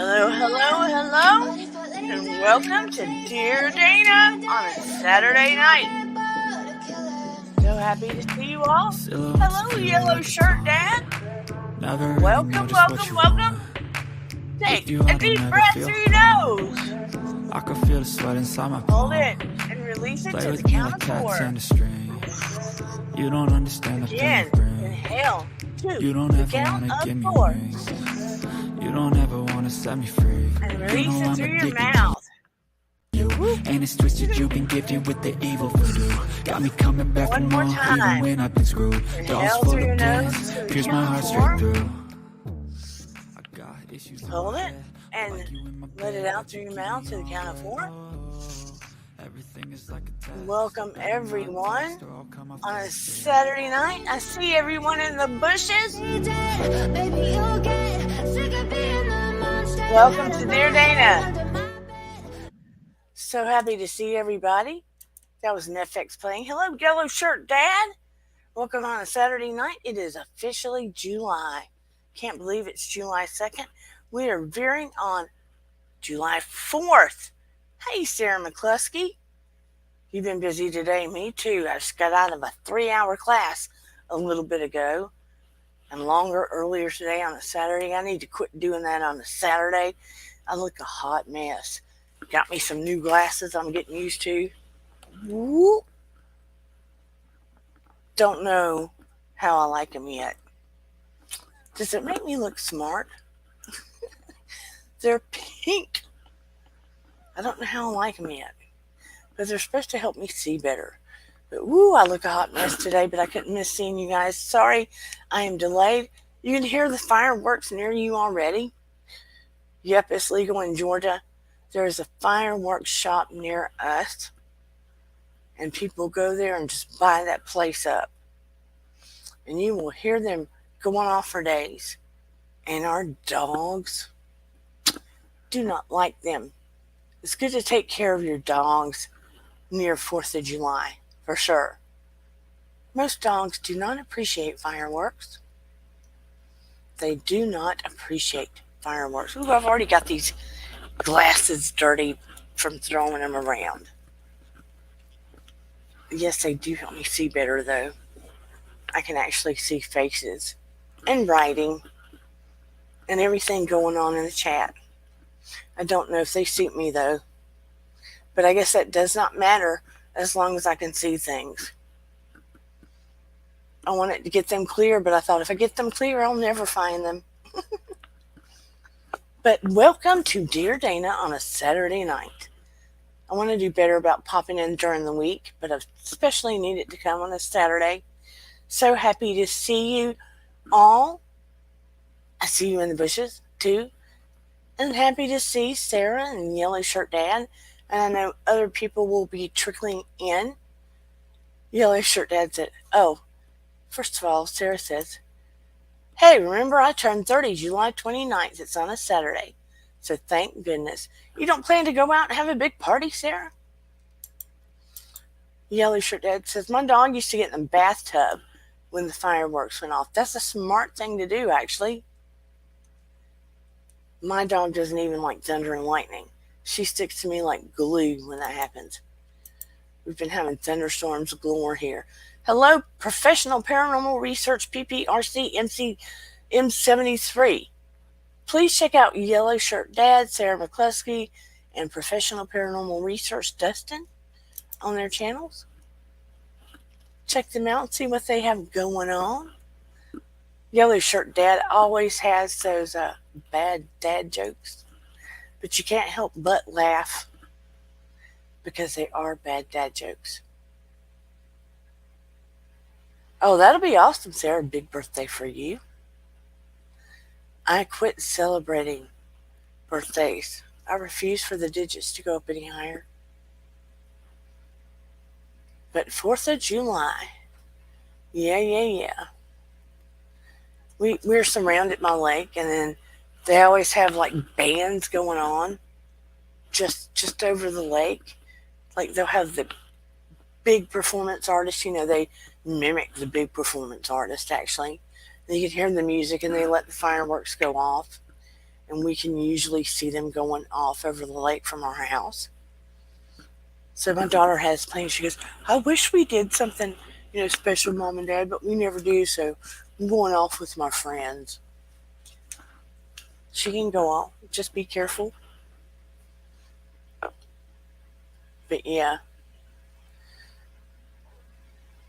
Hello, hello, hello, and welcome to Dear Dana on a Saturday night. So happy to see you all. Hello, Yellow Shirt Dad. Welcome, welcome, welcome. Take a deep breath through your nose. I can feel the sweat inside my Hold palm. it and release it Play to with the me count like of cats 4. and a string. You don't understand the pain Again, it brings. inhale to You don't the ever count wanna of give me 4. wings. You don't ever wanna set me free. And You release know it I'm through your addicted to mouth. you. And it's twisted, you've been gifted with the evil voodoo. Got me coming back One for more more, time. even when I've been screwed. Dolls Inhale full through your of nose plans, to the pierce my count heart of straight 4. through. I got issues in Hold my it head, and like you in my let it bed, out through your mouth to the count of 4. everything is like a test. Welcome everyone on a Saturday night. I see everyone in the bushes. Welcome to Dear Dana. So happy to see everybody. That was Netflix playing. Hello, Yellow Shirt Dad. Welcome on a Saturday night. It is officially July. Can't believe it's July 2nd. We are veering on July 4th. Hey, Sarah McCluskey. You've been busy today. Me too. I just got out of a 3-hour class a little bit ago and longer earlier today on a Saturday. I need to quit doing that on a Saturday. I look a hot mess. Got me some new glasses I'm getting used to. Whoop. Don't know how I like them yet. Does it make me look smart? They're pink. I don't know how I like them yet. But they're supposed to help me see better. But woo, I look a hot mess today, but I couldn't miss seeing you guys. Sorry, I am delayed. You can hear the fireworks near you already. Yep, it's legal in Georgia. There is a fireworks shop near us, and people go there and just buy that place up. And you will hear them going off for days. And our dogs do not like them. It's good to take care of your dogs near 4th of July, for sure. Most dogs do not appreciate fireworks. They do not appreciate fireworks. Ooh, I've already got these glasses dirty from throwing them around. Yes, they do help me see better, though. I can actually see faces and writing and everything going on in the chat. I don't know if they suit me, though. But I guess that does not matter as long as I can see things. I wanted to get them clear, but I thought if I get them clear, I'll never find them. But welcome to Dear Dana on a Saturday night. I want to do better about popping in during the week, but I especially needed to come on a Saturday. So happy to see you all. I see you in the bushes, too. And happy to see Sarah and Yellow Shirt Dad. And I know other people will be trickling in. Yellow Shirt Dad said, oh, first of all, Sarah says, hey, remember I turned 30 July 29th. It's on a Saturday. So thank goodness. You don't plan to go out and have a big party, Sarah? Yellow Shirt Dad says, my dog used to get in the bathtub when the fireworks went off. That's a smart thing to do, actually. My dog doesn't even like thunder and lightning. She sticks to me like glue when that happens. We've been having thunderstorms galore here. Hello, Professional Paranormal Research PPRC MC M73. Please check out Yellow Shirt Dad, Sarah McCluskey, and Professional Paranormal Research Dustin on their channels. Check them out and see what they have going on. Yellow Shirt Dad always has those bad dad jokes, but you can't help but laugh because they are bad dad jokes. Oh, that'll be awesome, Sarah. Big birthday for you. I quit celebrating birthdays. I refuse for the digits to go up any higher. But 4th of July, yeah. We're surrounded by lake, and then they always have like bands going on just over the lake. Like they'll have the big performance artists, they mimic the big performance artist actually. And you can hear the music and they let the fireworks go off. and we can usually see them going off over the lake from our house. So my daughter has plans. She goes, I wish we did something, special, Mom and Dad, but we never do. So I'm going off with my friends. She can go off. Just be careful. But yeah,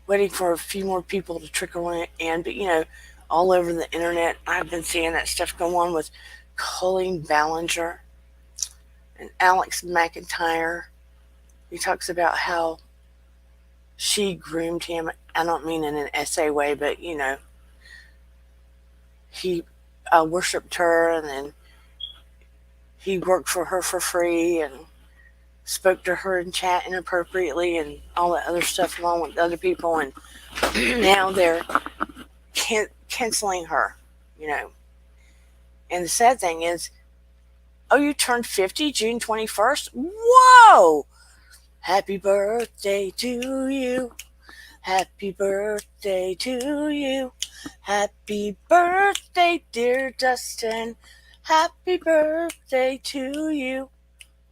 waiting for a few more people to trickle in. But all over the internet, I've been seeing that stuff go on with Colleen Ballinger and Alex McIntyre. He talks about how she groomed him. I don't mean in an essay way, but he worshipped her, and then he worked for her for free and spoke to her in chat inappropriately and all that other stuff along with other people, and now they're canceling her, And the sad thing is, oh, you turned 50 June 21st? Whoa! Happy birthday to you. Happy birthday to you. Happy birthday, dear Dustin. Happy birthday to you.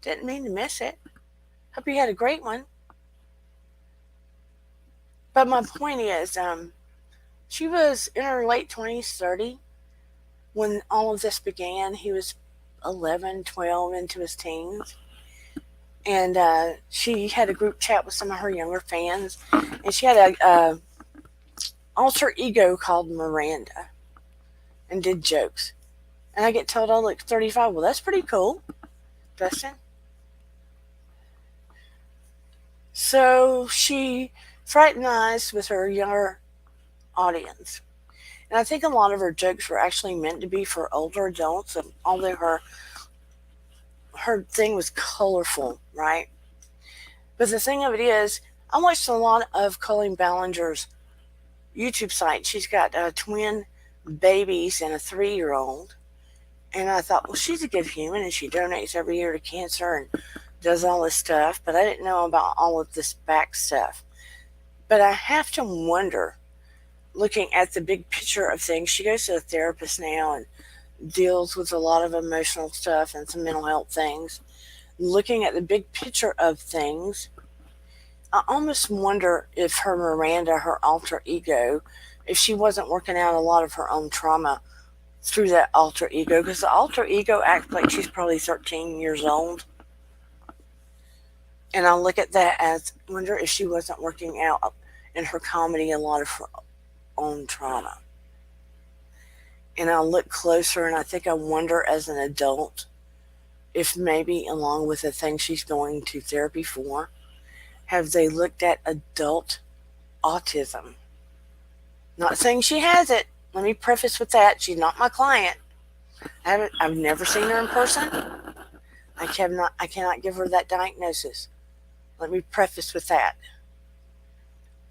Didn't mean to miss it. Hope you had a great one. But my point is, she was in her late 20s, 30, when all of this began. He was 11, 12, into his teens. And she had a group chat with some of her younger fans. And she had a alter ego called Miranda and did jokes. And I get told I look 35. Well, that's pretty cool, Dustin. So she fraternized with her younger audience. And I think a lot of her jokes were actually meant to be for older adults, and although her thing was colorful, right? But the thing of it is, I watched a lot of Colleen Ballinger's YouTube site. She's got twin babies and a 3-year-old. And I thought, well, she's a good human, and she donates every year to cancer and does all this stuff. But I didn't know about all of this back stuff. But I have to wonder, looking at the big picture of things, she goes to a therapist now and deals with a lot of emotional stuff and some mental health things. Looking at the big picture of things, I almost wonder if her Miranda, her alter ego, if she wasn't working out a lot of her own trauma through that alter ego, because the alter ego acts like she's probably 13 years old. And I look at that as, wonder if she wasn't working out in her comedy a lot of her own trauma. And I look closer, and I wonder as an adult if maybe along with the things she's going to therapy for, have they looked at adult autism? Not saying she has it. Let me preface with that. She's not my client. I've never seen her in person. I cannot give her that diagnosis. Let me preface with that.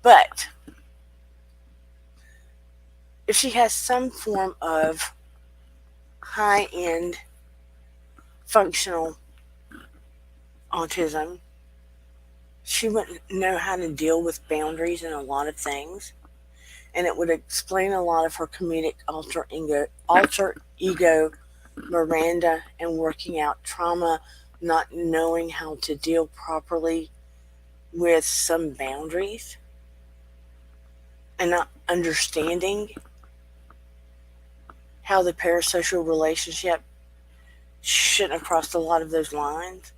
But if she has some form of high-end functional autism, she wouldn't know how to deal with boundaries and a lot of things. And it would explain a lot of her comedic alter ego Miranda, and working out trauma, not knowing how to deal properly with some boundaries, and not understanding how the parasocial relationship shouldn't have crossed a lot of those lines.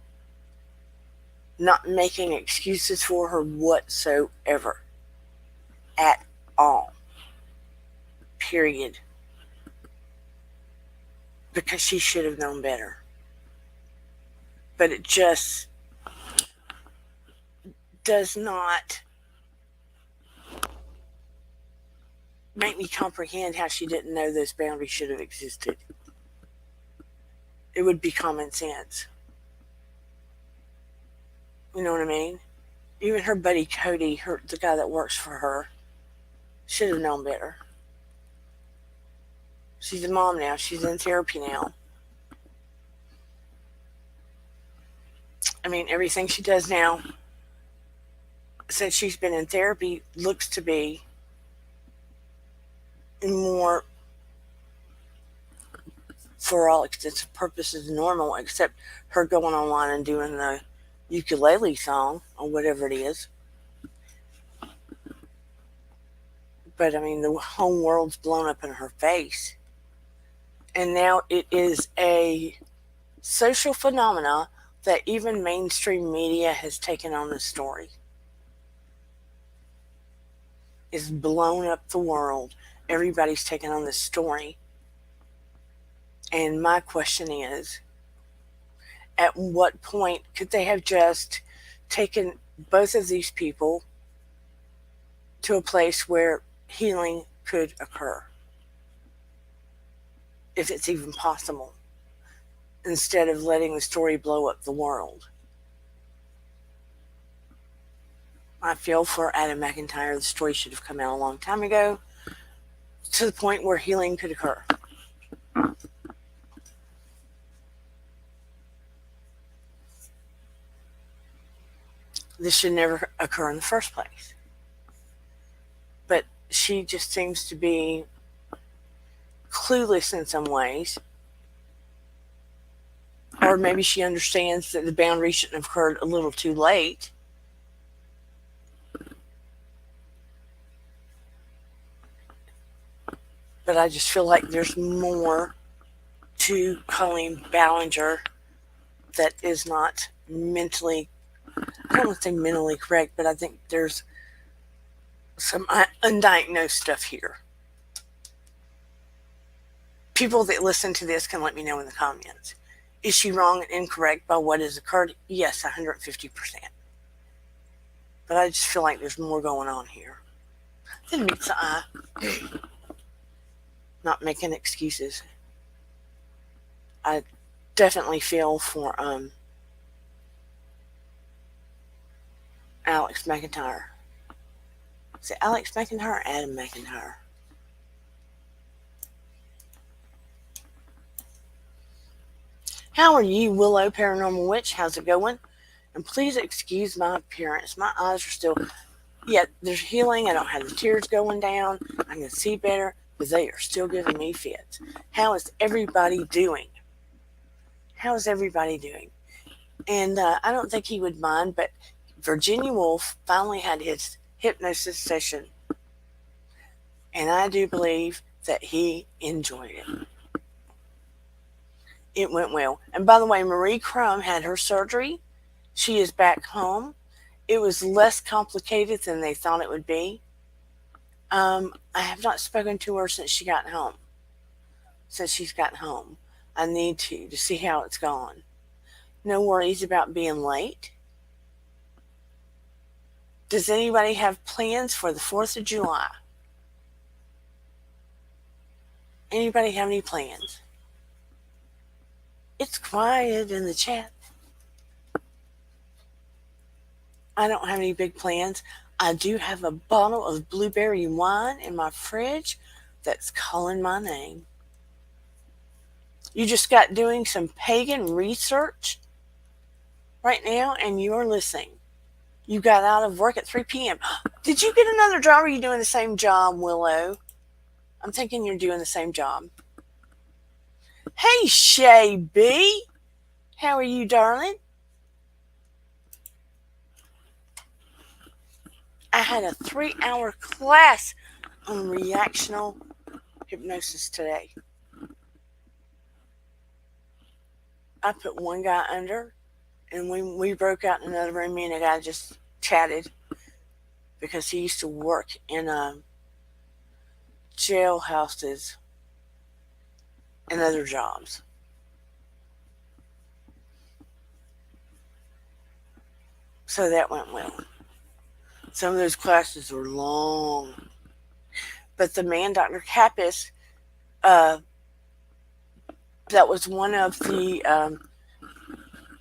Not making excuses for her whatsoever. At all. Period. Because she should have known better. But it just does not make me comprehend how she didn't know those boundaries should have existed. It would be common sense. You know what I mean? Even her buddy Cody, the guy that works for her, should have known better. She's a mom now. She's in therapy now. I mean, everything she does now, since she's been in therapy, looks to be more for all extensive purposes normal, except her going online and doing the ukulele song or whatever it is. But I mean, the whole world's blown up in her face. And now it is a social phenomena that even mainstream media has taken on the story. It's blown up the world. Everybody's taken on this story. And my question is, at what point could they have just taken both of these people to a place where healing could occur, if it's even possible, instead of letting the story blow up the world? I feel for Adam McIntyre. The story should have come out a long time ago, to the point where healing could occur. This should never occur in the first place. But she just seems to be clueless in some ways. Or maybe she understands that the boundary shouldn't have occurred a little too late. But I just feel like there's more to Colleen Ballinger that is not mentally, I don't want to say mentally correct, but I think there's some undiagnosed stuff here. People that listen to this can let me know in the comments. Is she wrong and incorrect by what has occurred? Yes, 150%. But I just feel like there's more going on here than meets the eye. Not making excuses. I definitely feel for Alex McIntyre. Is it Alex McIntyre or Adam McIntyre? How are you, Willow Paranormal Witch? How's it going? And please excuse my appearance. My eyes are still, there's healing. I don't have the tears going down. I can see better, but they are still giving me fits. How is everybody doing? How is everybody doing? And I don't think he would mind, but Virginia Woolf finally had his hypnosis session. And I do believe that he enjoyed it. It went well. And by the way, Marie Crum had her surgery. She is back home. It was less complicated than they thought it would be. I have not spoken to her since she got home. Since she's gotten home. I need to see how it's gone. No worries about being late. Does anybody have plans for the 4th of July? Anybody have any plans? It's quiet in the chat. I don't have any big plans. I do have a bottle of blueberry wine in my fridge that's calling my name. You just got doing some pagan research right now and you're listening. You got out of work at 3 p.m. Did you get another job or are you doing the same job, Willow? I'm thinking you're doing the same job. Hey, Shay B. How are you, darling? I had a 3-hour class on reactional hypnosis today. I put one guy under, and we broke out in another room. Me and a guy just chatted because he used to work in jailhouses and other jobs. So that went well. Some of those classes were long. But the man, Dr. Kappas, that was one of the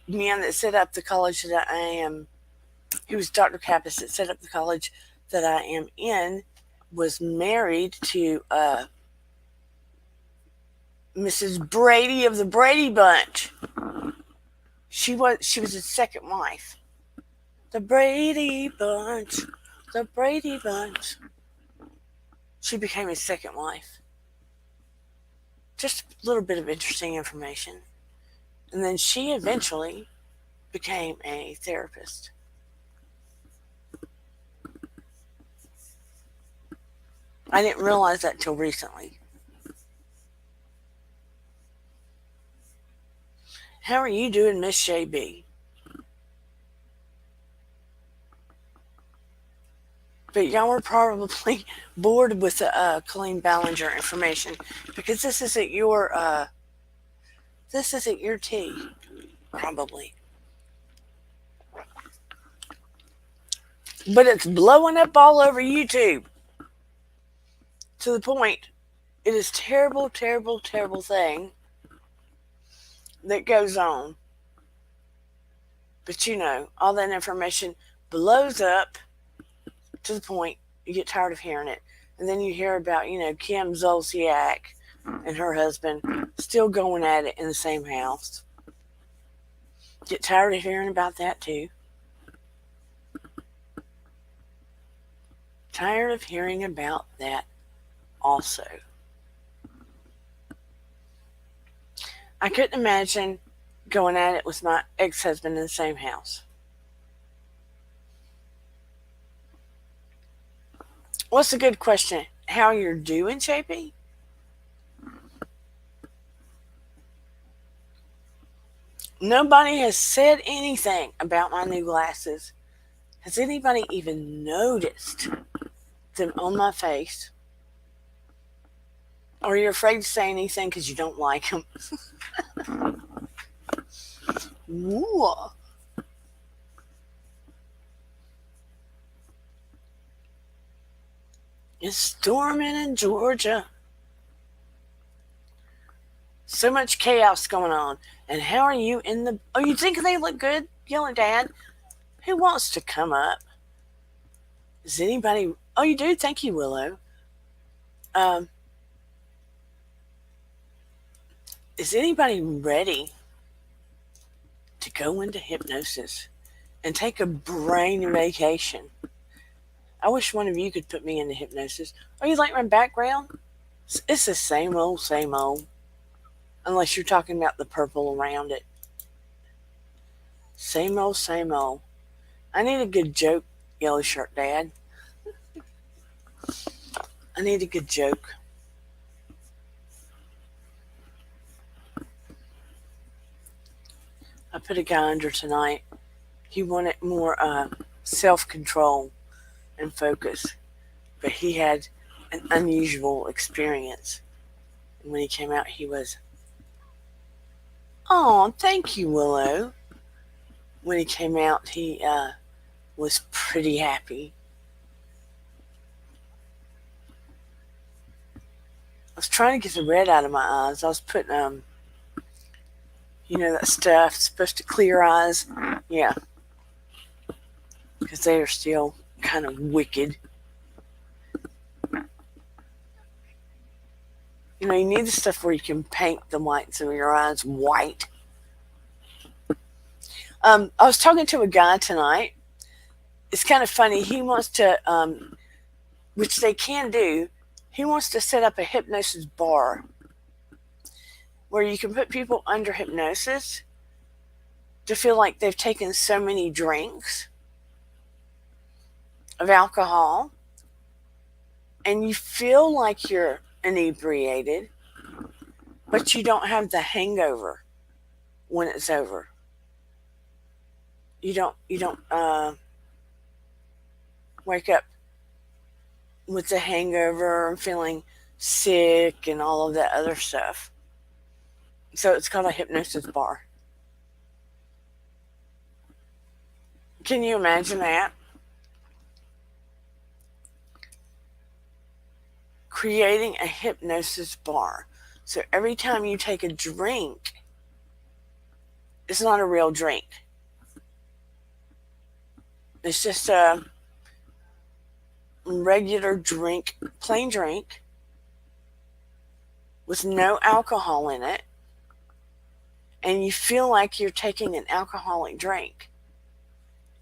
men that set up the college that I am. He was Dr. Kappas that set up the college that I am in, was married to Mrs. Brady of the Brady Bunch. She was his second wife. The Brady Bunch. The Brady Bunch. She became his second wife. just a little bit of interesting information. And then she eventually became a therapist. I didn't realize that till recently. How are you doing, Miss Shay B? But y'all were probably bored with the Colleen Ballinger information because this isn't your tea, probably. But it's blowing up all over YouTube to the point it is terrible, terrible, terrible thing that goes on. But all that information blows up to the point you get tired of hearing it. And then you hear about, Kim Zolciak and her husband still going at it in the same house. Get tired of hearing about that too. Tired of hearing about that also. I couldn't imagine going at it with my ex-husband in the same house. What's a good question? How you're doing, JP? Nobody has said anything about my new glasses. Has anybody even noticed them on my face? Or you're afraid to say anything because you don't like them? Ooh. It's storming in Georgia. So much chaos going on. And how are you in the... Oh, you think they look good, Yellow Dad? Who wants to come up? Is anybody... Oh, you do? Thank you, Willow. Is anybody ready to go into hypnosis and take a brain vacation? I wish one of you could put me into hypnosis. Oh, you like my background? It's the same old, same old. Unless you're talking about the purple around it. Same old, same old. I need a good joke, Yellow Shirt Dad. I need a good joke. I put a guy under tonight. He wanted more self-control and focus, but he had an unusual experience. And when he came out, he was, oh, thank you, Willow. When he came out, he was pretty happy. I was trying to get the red out of my eyes. I was putting, that stuff supposed to clear eyes. Yeah. Because they are still kind of wicked. You need the stuff where you can paint the whites of your eyes white. I was talking to a guy tonight. It's kind of funny. He wants to, which they can do, he wants to set up a hypnosis bar where you can put people under hypnosis to feel like they've taken so many drinks of alcohol and you feel like you're inebriated, but you don't have the hangover when it's over. You don't wake up with the hangover and feeling sick and all of that other stuff. So it's called a hypnosis bar. Can you imagine that? Creating a hypnosis bar. So every time you take a drink, it's not a real drink. It's just a regular drink, plain drink, with no alcohol in it. And you feel like you're taking an alcoholic drink.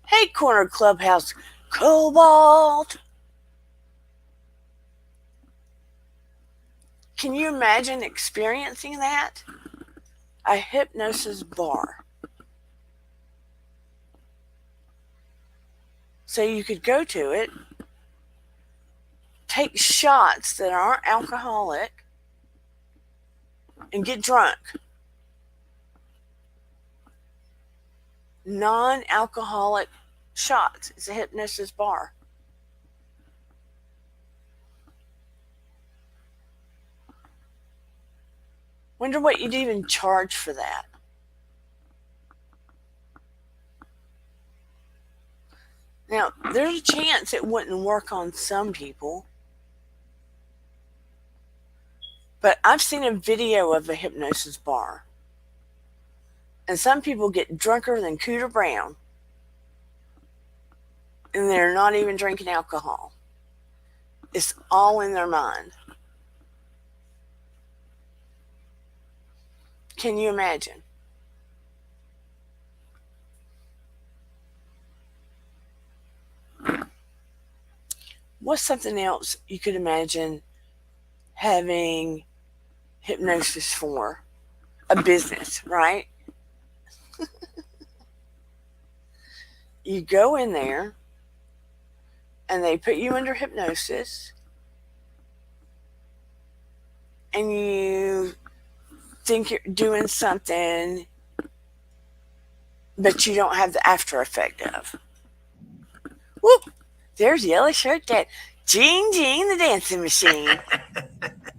Hey, Corner Clubhouse Cobalt! Can you imagine experiencing that? A hypnosis bar. So you could go to it, take shots that aren't alcoholic, and get drunk. Non-alcoholic shots. It's a hypnosis bar. Wonder what you'd even charge for that. Now, there's a chance it wouldn't work on some people. But I've seen a video of a hypnosis bar. And some people get drunker than Cooter Brown. And they're not even drinking alcohol. It's all in their mind. Can you imagine? What's something else you could imagine having hypnosis for? A business, right? You go in there and they put you under hypnosis and you think you're doing something but you don't have the after effect of. Whoop! There's Yellow Shirt Dad. Gene, the dancing machine.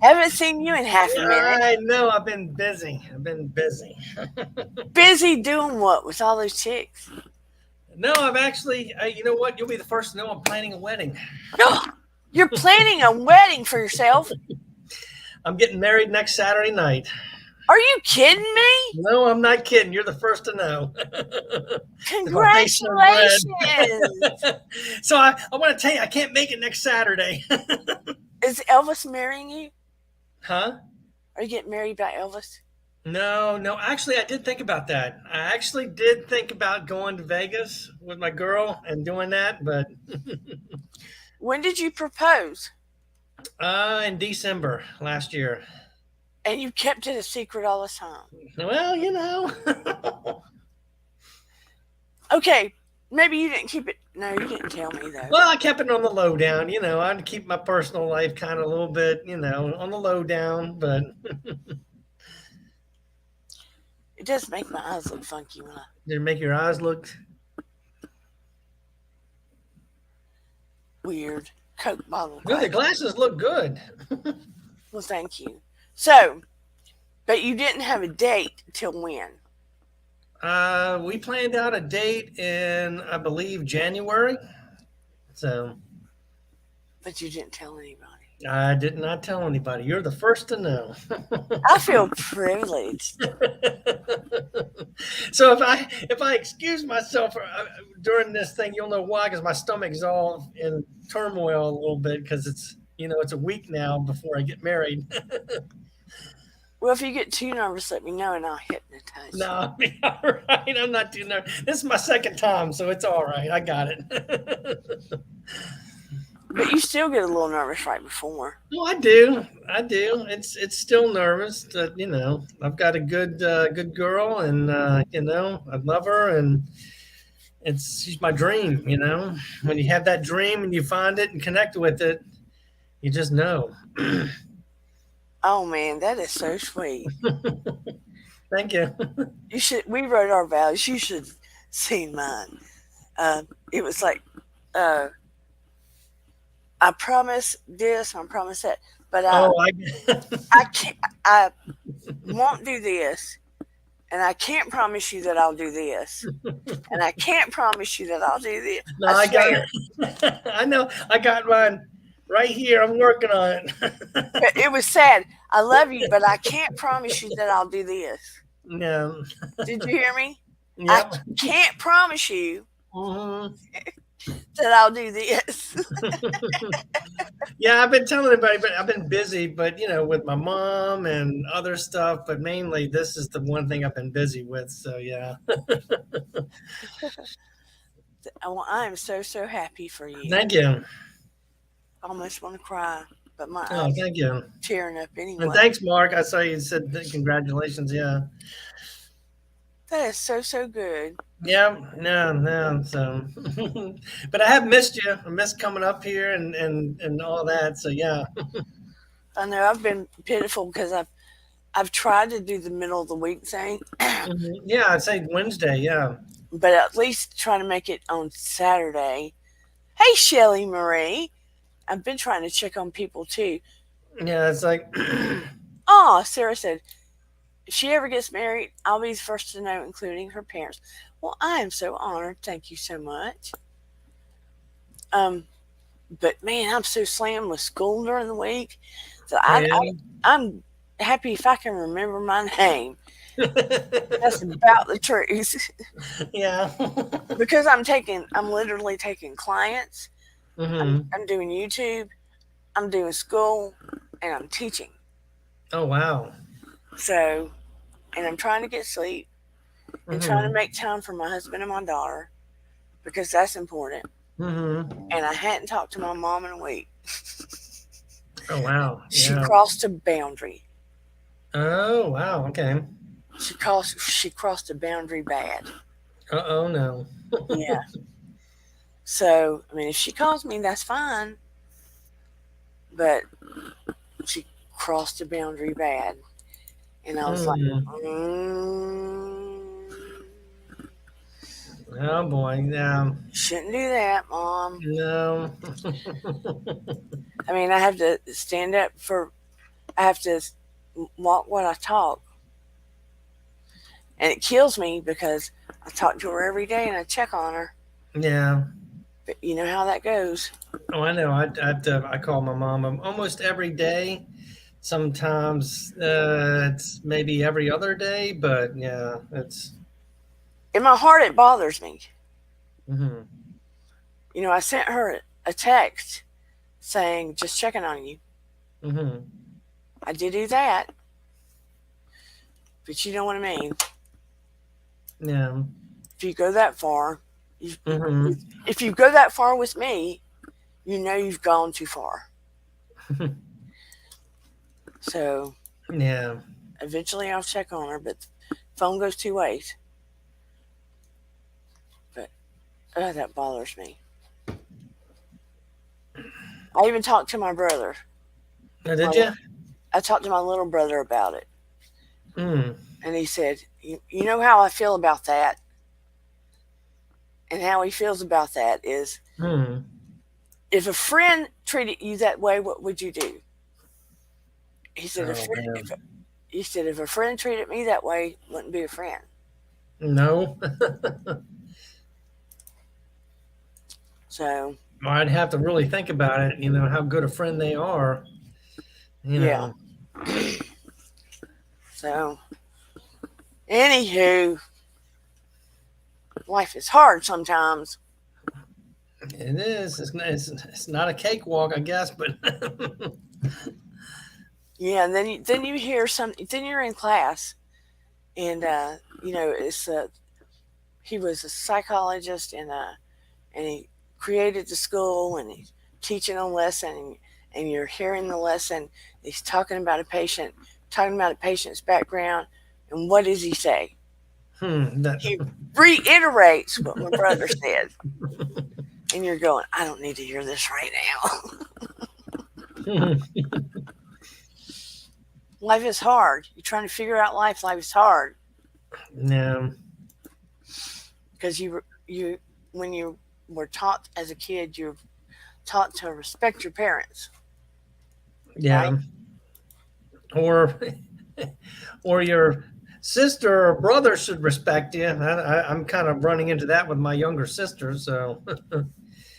Haven't seen you in half a minute. I know. I've been busy. Busy doing what with all those chicks? No, I've actually, you know what? You'll be the first to know I'm planning a wedding. No, you're planning a wedding for yourself? I'm getting married next Saturday night. Are you kidding me? No, I'm not kidding. You're the first to know. Congratulations. So I want to tell you, I can't make it next Saturday. Is Elvis marrying you? Huh? Are you getting married by Elvis? No. Actually, I did think about that. I actually did think about going to Vegas with my girl and doing that, but When did you propose? in December last year. And you kept it a secret all the time. Well, you know. Okay, maybe you didn't keep it. No, you didn't tell me though. Well, I kept it on the lowdown. You know, I'd keep my personal life kind of a little bit, you know, on the lowdown, but It does make my eyes look funky when I. did it make your eyes look Weird. Coke bottle. good? The glasses look good. Well, thank you. So, but you didn't have a date till when? We planned out a date in, I believe, January. So But you didn't tell anybody. I did not tell anybody. You're the first to know. I feel privileged. So if I excuse myself during this thing, you'll know why, because my stomach's all in turmoil a little bit because it's a week now before I get married. Well, if you get too nervous, let me know and I'll hypnotize you. No, I'll be all right. I'm not too nervous. This is my second time, so it's all right. I got it. But you still get a little nervous right before. Well, I do. It's still nervous. That, I've got a good girl, and I love her, and she's my dream. When you have that dream and you find it and connect with it, you just know. Oh man, that is so sweet. Thank you. You should. We wrote our vows. You should see mine. It was like, I promise this, I promise that, but I can't. I won't do this, and I can't promise you that I'll do this, and I can't promise you that I'll do this. No, I got it. I know. I got mine right here. I'm working on it. It was sad. I love you, but I can't promise you that I'll do this. No. Did you hear me? Yep. I can't promise you that I'll do this. Yeah, I've been telling everybody, but I've been busy, but with my mom and other stuff, but mainly this is the one thing I've been busy with. So yeah. I am so happy for you. Thank you. I almost want to cry. but my Oh, eyes thank you. tearing up And anyway. thanks, Mark. I saw you said congratulations. Yeah. That is so, so good. Yeah, no, no. So, but I have missed you. I miss coming up here and all that. So yeah. I know I've been pitiful because I've tried to do the middle of the week thing, Mhm. Yeah, I'd say Wednesday. Yeah. but at least try to make it on Saturday. Hey, Shelly Marie. I've been trying to check on people too. Yeah, it's like, Oh, Sarah said, if she ever gets married, I'll be the first to know, including her parents. Well, I am so honored. Thank you so much. Um, but man, I'm so slammed with school during the week that oh yeah. I'm happy if I can remember my name. That's about the truth. Yeah. Because I'm literally taking clients. Hmm. I'm doing YouTube. I'm doing school, and I'm teaching. Oh wow. So, and I'm trying to get sleep and trying to Hmm. make time for my husband and my daughter because that's important. Hmm. And I hadn't talked to my mom in a week. Oh wow. She Yeah. crossed a boundary. Oh wow. Okay. She crossed a boundary bad. Oh no. Yeah. So I mean, if she calls me, that's fine. But she crossed a boundary bad, and I was like, Mm. mm, Oh boy. Yeah. shouldn't do that, mom. No. I mean, I have to stand up for. I have to walk what I talk, and it kills me because I talk to her every day and I check on her. Yeah. But you know how that goes. Oh, I know. I call my mom almost every day. Sometimes it's maybe every other day, but yeah, it's. In my heart, it bothers me. Hmm. You know, I sent her a text saying, just checking on you. Hmm. I did do that, but you know what I mean. Yeah. If you go that far, you, Hmm. if you go that far with me, you know you've gone too far. So Yeah. eventually I'll check on her, but the phone goes two ways. But that bothers me. I even talked to my brother. Oh, My, did you? I talked to my little brother about it, Mm. and he said, you know how I feel about that? And how he feels about that is Mm. if a friend treated you that way, what would you do? He said, Oh man. if a friend treated me that way, wouldn't be a friend. No. So, Well, I'd have to really think about it. You know how good a friend they are. You yeah. know. So, anywho, life is hard sometimes. It is. It's not a cakewalk, I guess, but. Yeah, and then you hear something. Then you're in class, and it's he was a psychologist, and he created the school, and he's teaching a lesson, and you're hearing the lesson. He's talking about a patient's background, and what does he say? That. He reiterates what my brother said, and you're going, I don't need to hear this right now. Life is hard. You're trying to figure out life. Life is hard Yeah. because you when you were taught as a kid, you're taught to respect your parents, right? Yeah. Or or your sister or brother should respect you. I'm kind of running into that with my younger sister, so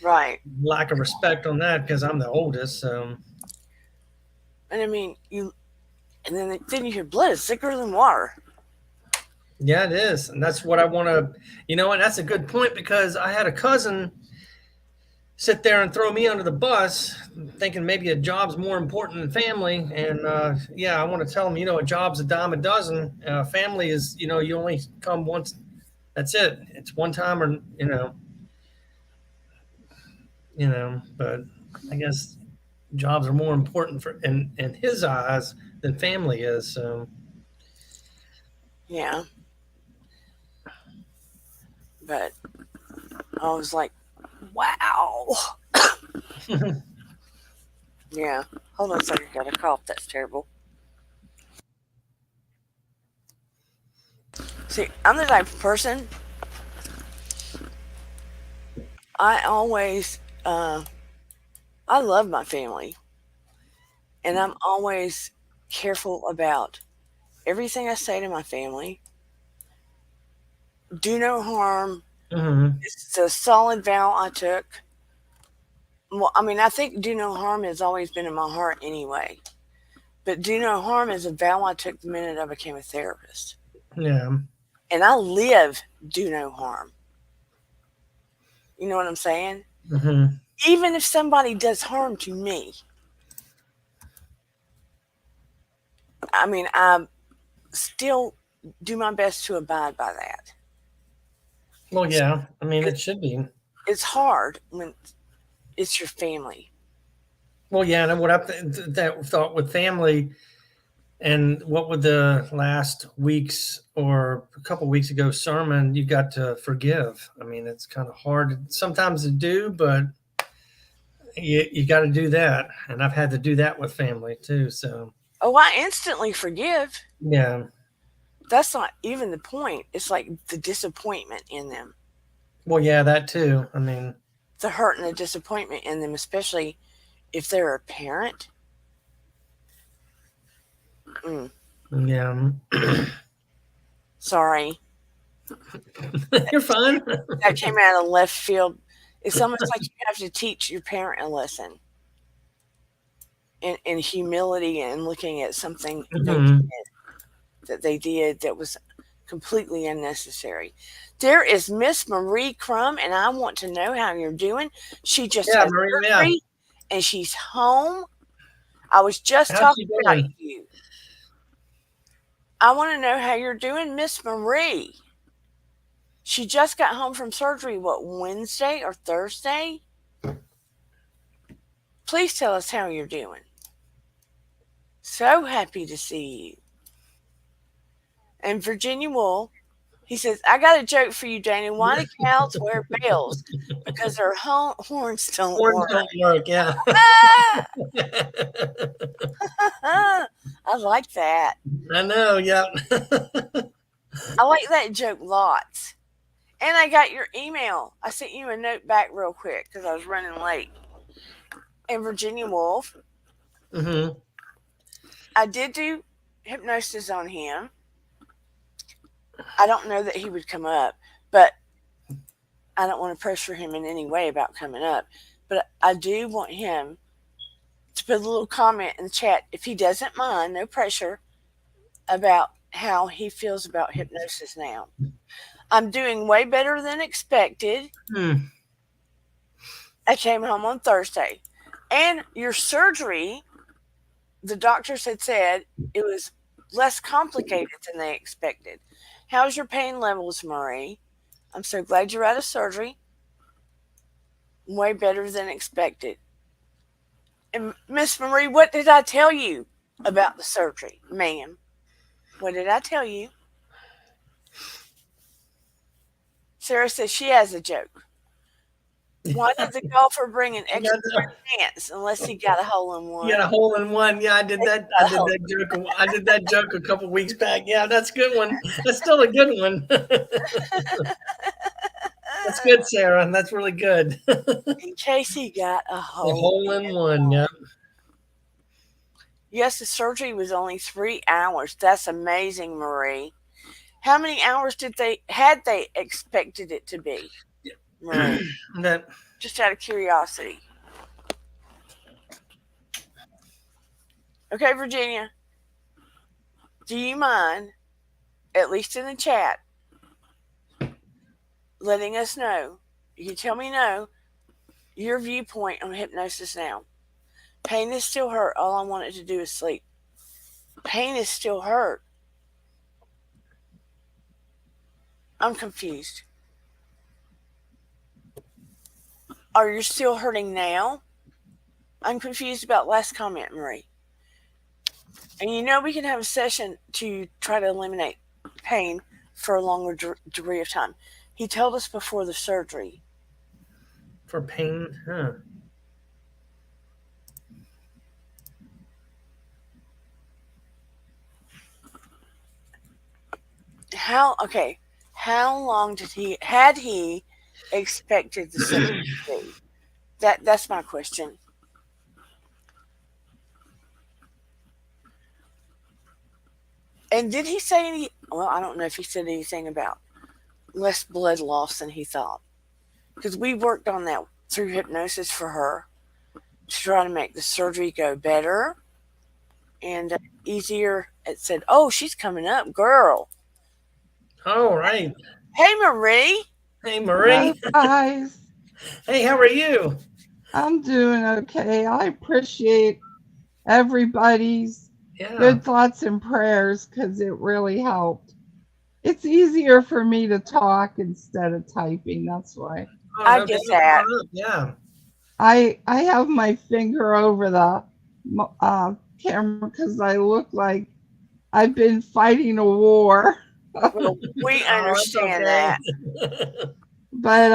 Right. lack of respect on that because I'm the oldest. So And I mean, and then you hear blood is thicker than water. yeah, it is, and that's what I want to. And that's a good point because I had a cousin sit there and throw me under the bus, thinking maybe a job's more important than family. And yeah, I want to tell him, a job's a dime a dozen. Family is, you only come once. That's it. It's one time, or But I guess jobs are more important for in his eyes than family is. So Yeah. But I was like, wow. Yeah. Hold on a second. Got a cough. That's terrible. See, I'm the type of person, I always, I love my family. And I'm always careful about everything I say to my family. Do no harm. hmm It's a solid vow I took. Well, I mean, I think do no harm has always been in my heart anyway. But do no harm is a vow I took the minute I became a therapist. yeah. And I live do no harm. You know what I'm saying? hmm Even if somebody does harm to me, I mean, I still do my best to abide by that. Well, yeah. I mean, It, it should be. it's hard when it's your family. Well, yeah. And what I that thought with family, and what with the last week's or a couple weeks ago sermon, you got to forgive. I mean, it's kind of hard sometimes to do, but you got to do that. And I've had to do that with family too. So Oh, I instantly forgive. yeah. That's not even the point. It's like the disappointment in them, Well, yeah, that too. I mean, the hurt and the disappointment in them, especially if they're a parent. Mm, yeah. sorry. You're fine. That came out of left field. It's almost like you have to teach your parent a lesson in humility and looking at something hmm that they did that was completely unnecessary. There is Miss Marie Crum, and I want to know how you're doing. She just Yeah, had Marie. Yeah, surgery and she's home. I was just how's talking she about doing? you. I want to know how you're doing, Miss Marie. She just got home from surgery, what, Wednesday or Thursday? Please tell us how you're doing. So happy to see you. And Virginia Wool, he says, I got a joke for you, Dana. Why do cows wear bells? Because their horns don't Horns work. don't work. Yeah. Ah! I like that. I know. Yeah. I like that joke lots. And I got your email. I sent you a note back real quick because I was running late. And Virginia Woolf, hmm I did do hypnosis on him. I don't know that he would come up, but I don't want to pressure him in any way about coming up. But I do want him to put a little comment in the chat if he doesn't mind, no pressure, about how he feels about hypnosis now. I'm doing way better than expected. Hmm. I came home on Thursday. And your surgery, the doctors had said it was less complicated than they expected. How's your pain levels, Marie? I'm so glad you're out of surgery. Way better than expected. And Miss Marie, what did I tell you about the surgery, ma'am? What did I tell you? Sarah says she has a joke. Why did the golfer bring an You extra got, pants unless he got a hole in you got a one? hole in one. Yeah, I did that. I Got a did hole. that joke. I did that joke a couple weeks back. Yeah, that's a good one. That's still a good one. That's good, Sarah. That's really good. In case he got a A hole hole in in one. Yeah. Yes, the surgery was only 3 hours. That's amazing, Marie. How many hours did they expected it to be, Marie? that. Just out of curiosity. Okay, Virginia, do you mind, at least in the chat, letting us know? You can tell me no, your viewpoint on hypnosis now. Pain is still hurt. All I want it to do is sleep. Pain is still hurt. I'm confused. Are you still hurting now? I'm confused about last comment, Marie. And you know we can have a session to try to eliminate pain for a longer degree of time. He told us before the surgery. For pain, huh? How long had he expected the surgery to be? That's my question. And did he say any? Well, I don't know if he said anything about less blood loss than he thought, because we worked on that through hypnosis for her to try to make the surgery go better and easier. It said, "Oh, she's coming up, girl." All right. Hey, Marie. Hey, Hello, Marie. guys. Hey, how are you? I'm doing okay. I appreciate everybody's Yeah. good thoughts and prayers because it really helped. It's easier for me to talk instead of typing. That's why Oh, I no get doubt that. about it. Yeah. I have my finger over the camera because I look like I've been fighting a war. Well, we Oh, that's understand okay. that. But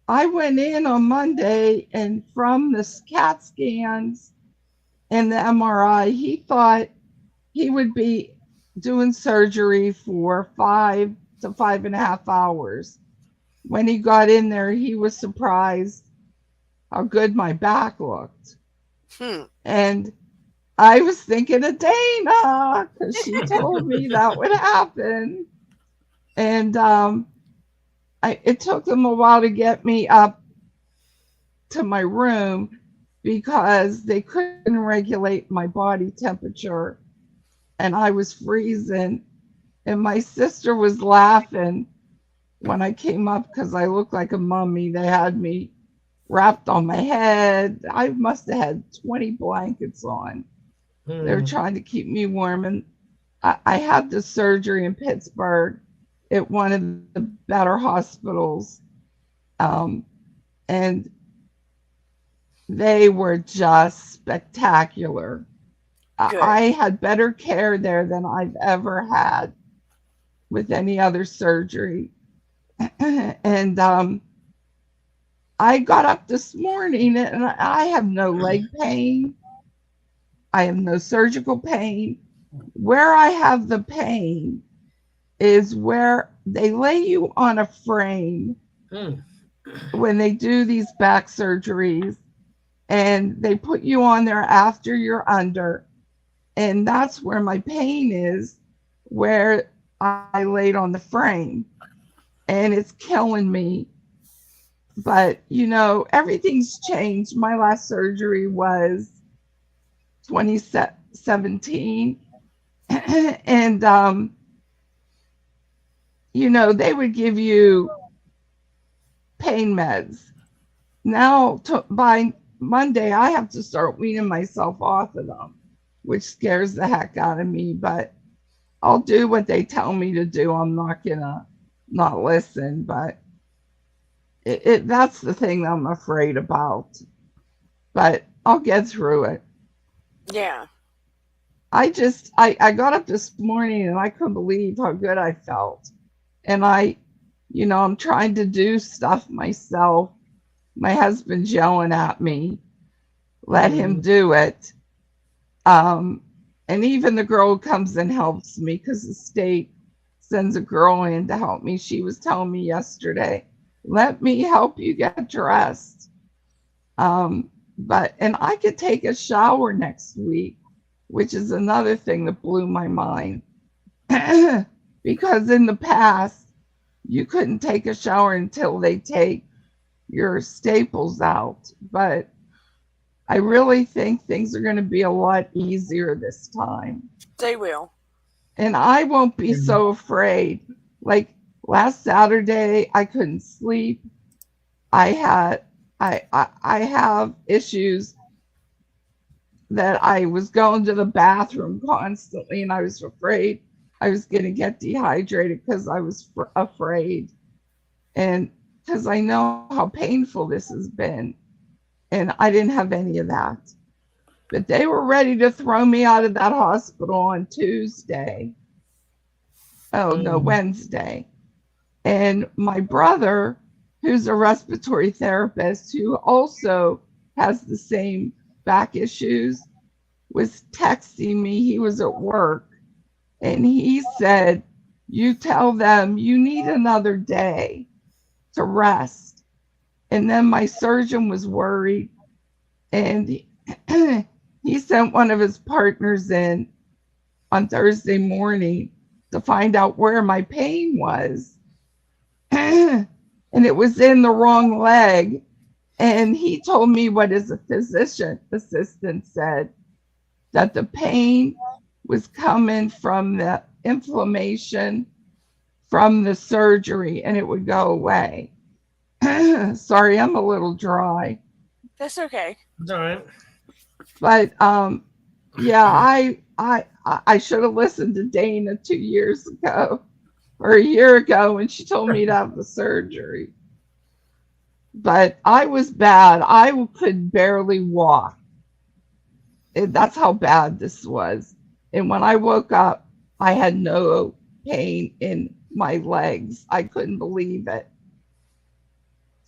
I went in on Monday, and from the CAT scans and the MRI, he thought he would be doing surgery for 5 to 5.5 hours. When he got in there, he was surprised how good my back looked. Hmm. And I was thinking of Dana because she told me that would happen. And it took them a while to get me up to my room because they couldn't regulate my body temperature and I was freezing. And my sister was laughing when I came up because I looked like a mummy. They had me wrapped on my head. I must have had 20 blankets on. They were Hmm. trying to keep me warm. And I had the surgery in Pittsburgh at one of the better hospitals. Um, and they were just spectacular. Good. I had better care there than I've ever had with any other surgery. And I got up this morning and I have no leg pain. I have no surgical pain. Where I have the pain is where they lay you on a frame Hmm. when they do these back surgeries and they put you on there after you're under. And that's where my pain is, where I laid on the frame. And it's killing me. But, everything's changed. My last surgery was 2017. And, they would give you pain meds. Now, by Monday, I have to start weaning myself off of them, which scares the heck out of me. But I'll do what they tell me to do. I'm not going to not listen. But that's the thing I'm afraid about. But I'll get through it. Yeah. I got up this morning and I couldn't believe how good I felt. And I'm trying to do stuff myself. My husband's yelling at me, let him Hmm. do it. And even the girl who comes and helps me because the state sends a girl in to help me. She was telling me yesterday, let me help you get dressed. And I could take a shower next week, which is another thing that blew my mind. Because in the past, you couldn't take a shower until they take your staples out. But I really think things are going to be a lot easier this time. They will. And I won't be so afraid. Like last Saturday, I couldn't sleep. I had I have issues that I was going to the bathroom constantly and I was afraid I was going to get dehydrated because I was afraid and because I know how painful this has been. And I didn't have any of that. But they were ready to throw me out of that hospital on Tuesday. Oh, no, Wednesday. And my brother, who's a respiratory therapist, who also has the same back issues, was texting me. He was at work. And he said, you tell them you need another day to rest. And then my surgeon was worried. And he sent one of his partners in on Thursday morning to find out where my pain was. And it was in the wrong leg. And he told me what his physician assistant said, that the pain was coming from the inflammation from the surgery and it would go away. Sorry, I'm a little dry. That's okay. It's all right. But yeah, I should have listened to Dana 2 years ago or a year ago when she told me to have the surgery. But I was bad. I could barely walk. That's how bad this was. And when I woke up, I had no pain in my legs. I couldn't believe it.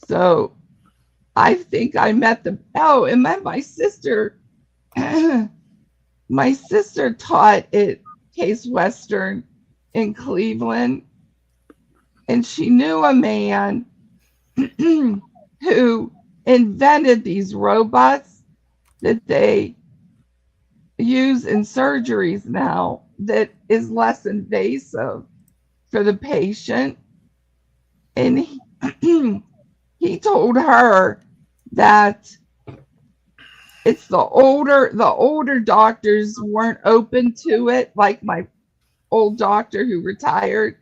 So I think I met and then my sister taught at Case Western in Cleveland, and she knew a man who invented these robots that they use in surgeries now that is less invasive for the patient. And he told her that it's the older doctors weren't open to it, like my old doctor who retired,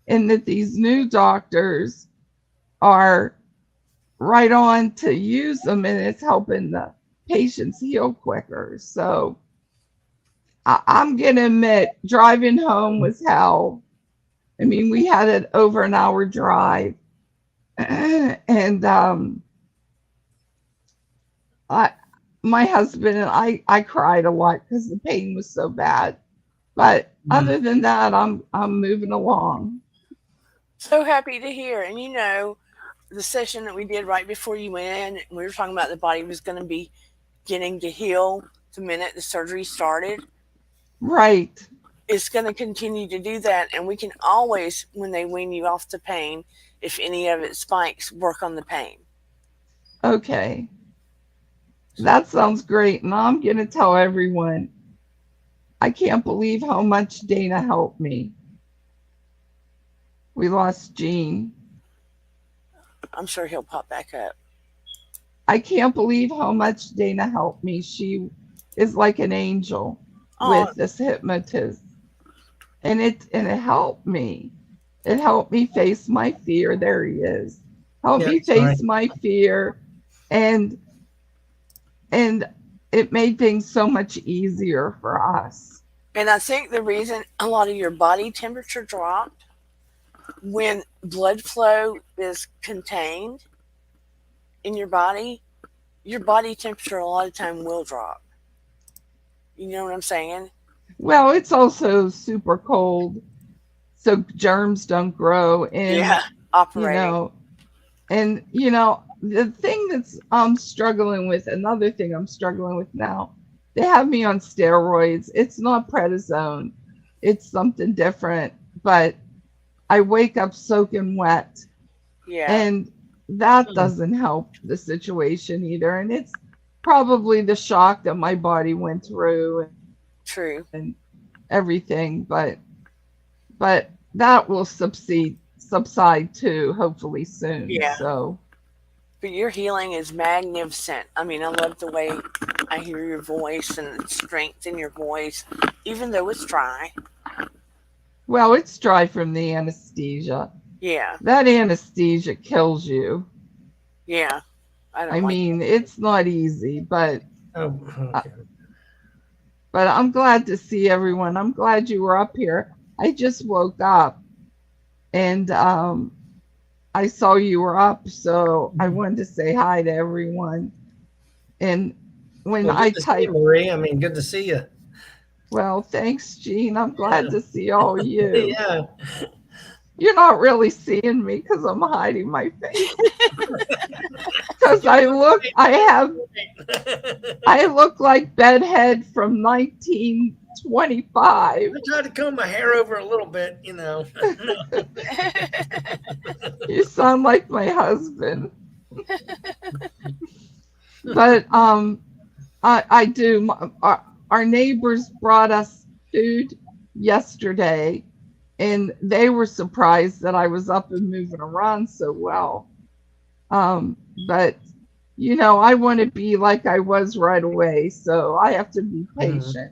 and that these new doctors are right on to use them, and it's helping the patients heal quicker. So I'm gonna admit, driving home was hell. I mean, we had an over an hour drive, and my husband and I cried a lot because the pain was so bad. But other than that, I'm moving along. So happy to hear. And you know, the session that we did right before you went in, we were talking about the body was going to be getting to heal the minute the surgery started. Right. It's going to continue to do that. And we can always, when they wean you off the pain, if any of it spikes, work on the pain. Okay. That sounds great. And I'm going to tell everyone, I can't believe how much Dana helped me. We lost Gene. I'm sure he'll pop back up. I can't believe how much Dana helped me. She is like an angel with this hypnotist. And it helped me. It helped me face my fear. There he is. Helped me face my fear. And it made things so much easier for us. And I think the reason a lot of your body temperature dropped, when blood flow is contained in your body temperature a lot of time will drop. You know what I'm saying? Well, it's also super cold, so germs don't grow. And operating. The thing that's another thing I'm struggling with now, they have me on steroids. It's not prednisone. It's something different, but I wake up soaking wet. Yeah. And that doesn't help the situation either. And it's probably the shock that my body went through. True. And everything, but that will subside too, hopefully soon. Yeah. So. But your healing is magnificent. I mean, I love the way I hear your voice and the strength in your voice, even though it's dry. Well, it's dry from the anesthesia. Yeah. That anesthesia kills you. Yeah. I mean, it's not easy, but okay. But I'm glad to see everyone. I'm glad you were up here. I just woke up and I saw you were up, so I wanted to say hi to everyone. And when Well, I good to see you, type, Marie. I mean, good to see you. well, thanks, Jean. I'm glad to see all you. Yeah. You're not really seeing me because I'm hiding my face. Because I look like Bedhead from 1925. I tried to comb my hair over a little bit, you know. You sound like my husband. But I do. Our neighbors brought us food yesterday, and they were surprised that I was up and moving around so well. But I want to be like I was right away, so I have to be patient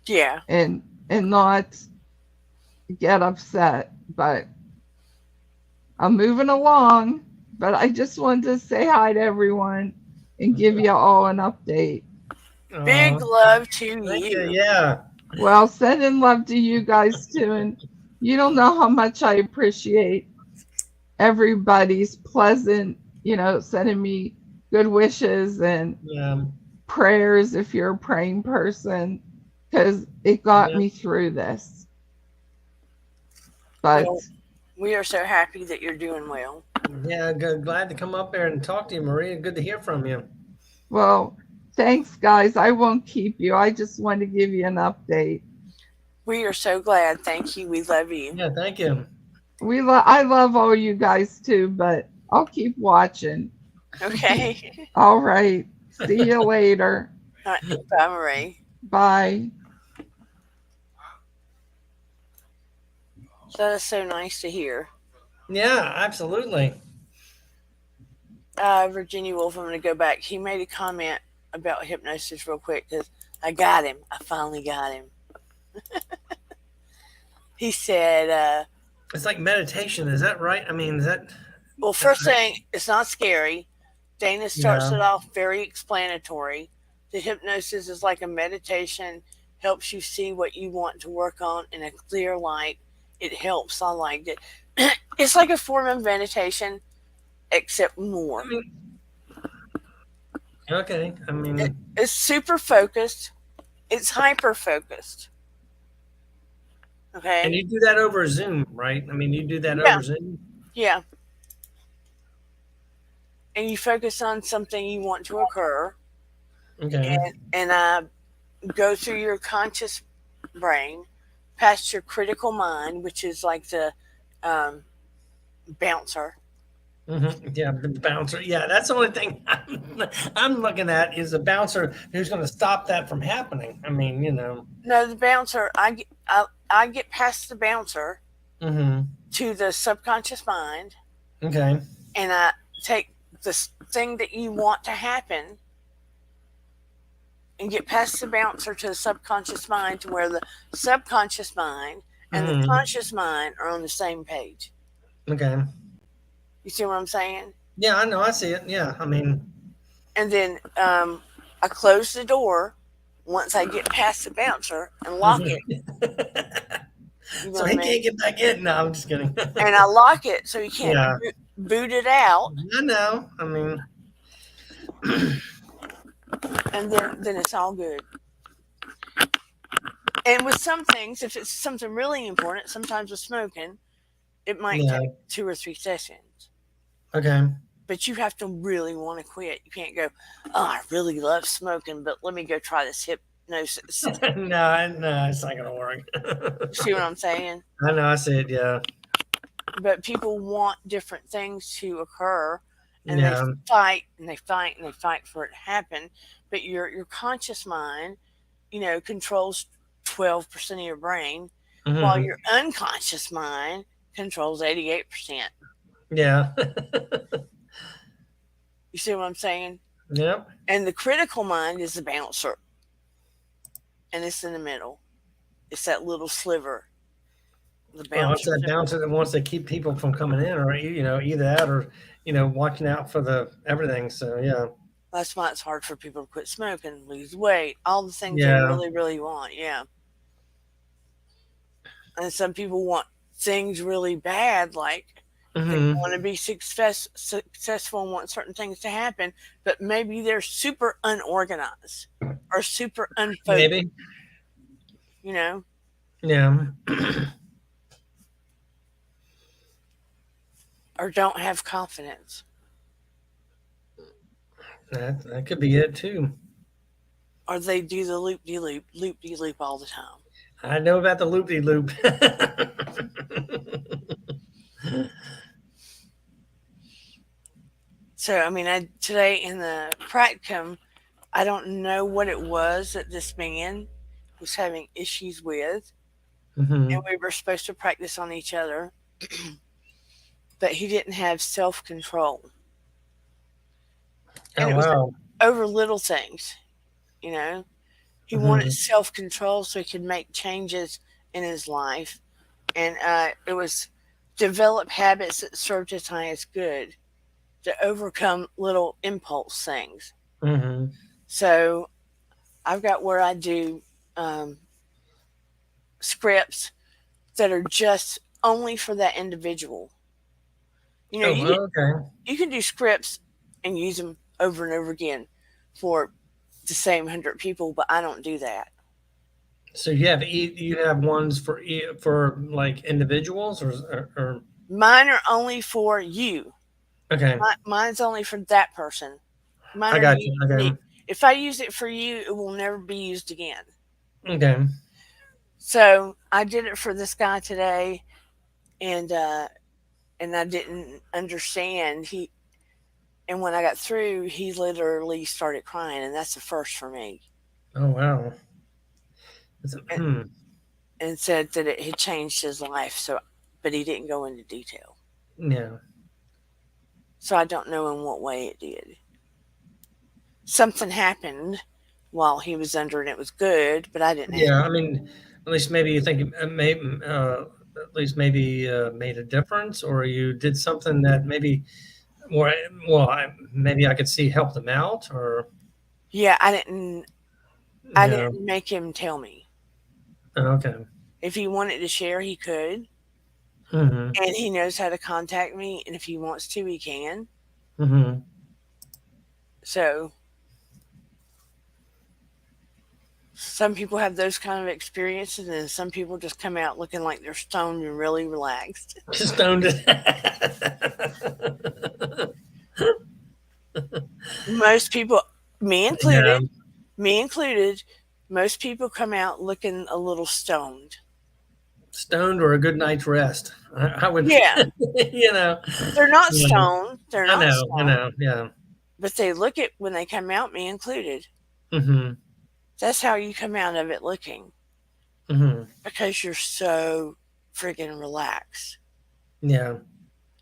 Yeah. and not get upset. But I'm moving along. But I just wanted to say hi to everyone and give you all an update. Big love to Thank you. you. Yeah. Well, sending love to you guys too. And you don't know how much I appreciate everybody's pleasant, sending me good wishes and Yeah. prayers if you're a praying person, because it got Yeah. me through this. But Well, we are so happy that you're doing well. Yeah. Glad to come up there and talk to you, Marie. Good to hear from you. well, thanks, guys. I won't keep you. I just wanted to give you an update. We are so glad. Thank you. We love you. Yeah. Thank you. I love all you guys too, but I'll keep watching. Okay. All right. See you later. All right. Bye, Marie. Bye. That is so nice to hear. Yeah. Absolutely. Virginia Wolf, I'm going to go back. He made a comment about hypnosis real quick because I got him. I finally got him. He said, It's like meditation. Is that right? I mean, is that? well, first thing, it's not scary. Dana starts Yeah. it off very explanatory. The hypnosis is like a meditation, helps you see what you want to work on in a clear light. It helps. I liked it. It's like a form of meditation, except more. I mean, okay. I mean, It's super focused. It's hyper focused. Okay. and you do that over Zoom, right? I mean, you do that Yeah. over Zoom. Yeah. And you focus on something you want to occur, Okay. and go through your conscious brain, past your critical mind, which is like the bouncer. Yeah, the bouncer. Yeah, that's the only thing I'm looking at is a bouncer who's going to stop that from happening. I mean, No, the bouncer. I get past the bouncer to the subconscious mind, Okay. and I take the thing that you want to happen and get past the bouncer to the subconscious mind, to where the subconscious mind and the conscious mind are on the same page. Okay. You see what I'm saying? Yeah, I know. I see it. Yeah, I mean, And then I close the door once I get past the bouncer and lock it. You know so what he I mean? can't get back in. No, I'm just kidding. And I lock it so you can't Yeah. boot it out. I know. I mean, And then it's all good. And with some things, if it's something really important, sometimes with smoking, it might Yeah. take 2 or 3 sessions. okay. But you have to really want to quit. You can't go, oh, I really love smoking, but let me go try this hypnosis. No, it's not gonna work. See what I'm saying? I know. I see it. Yeah. But people want different things to occur, and Yeah. they fight and they fight and they fight for it to happen. But your conscious mind, controls 12% of your brain, while your unconscious mind controls 88%. Yeah. You see what I'm saying? Yep. And the critical mind is the bouncer, and it's in the middle. It's that little sliver. The Well, it's bouncer. that bouncer that wants to keep people from coming in, or either that, or watching out for the everything. So yeah. That's why it's hard for people to quit smoking, lose weight, all the things Yeah. they really, really want. Yeah. And some people want things really bad, like They Hmm. want to be successful and want certain things to happen, but maybe they're super unorganized or super unfocused, Maybe. you know, Yeah. or don't have confidence, That could be it too. or they do the loop de loop all the time. I know about the loop de loop. So, I mean, today in the practicum, I don't know what it was that this man was having issues with, and Hmm. we were supposed to practice on each other, but he didn't have self control, and Oh it was wow. over little things, you know. He wanted Hmm. self control so he could make changes in his life, and it was develop habits that served his highest good to overcome little impulse things. Hmm. So I've got where I do um, scripts that are just only for that individual. You know, Oh, okay. you can do scripts and use them over and over again for the same 100 people, but I don't do that. So you have ones for for like individuals or Mine are only for you. okay. Mine's only for that person. Mine I are got you. unique. Okay. If I use it for you, it will never be used again. Okay. So I did it for this guy today, and I didn't understand. And when I got through, he literally started crying, and that's the first for me. Oh wow. And, Hmm. and said that it had changed his life. So, but he didn't go into detail. Yeah. So I don't know in what way it did. Something happened while he was under, and it was good, but I didn't have. Yeah. I mean, at least maybe you think maybe at least maybe made a difference, or you did something that maybe more well, maybe I could see helped them out, or Yeah, I didn't. I yeah. didn't make him tell me. Okay. If he wanted to share, he could, Hmm. and he knows how to contact me. And if he wants to, he can. Hmm. So some people have those kind of experiences, and some people just come out looking like they're stoned and really relaxed. Just stoned it. Most people, me Yeah. included, me included, most people come out looking a little stoned. Stoned or a good night's rest. I would, Yeah, you know, they're not yeah, stoned. They're not I stoned, know, yeah. but they look it when they come out, me included. Hmm. That's how you come out of it looking Hmm. because you're so freaking relaxed Yeah.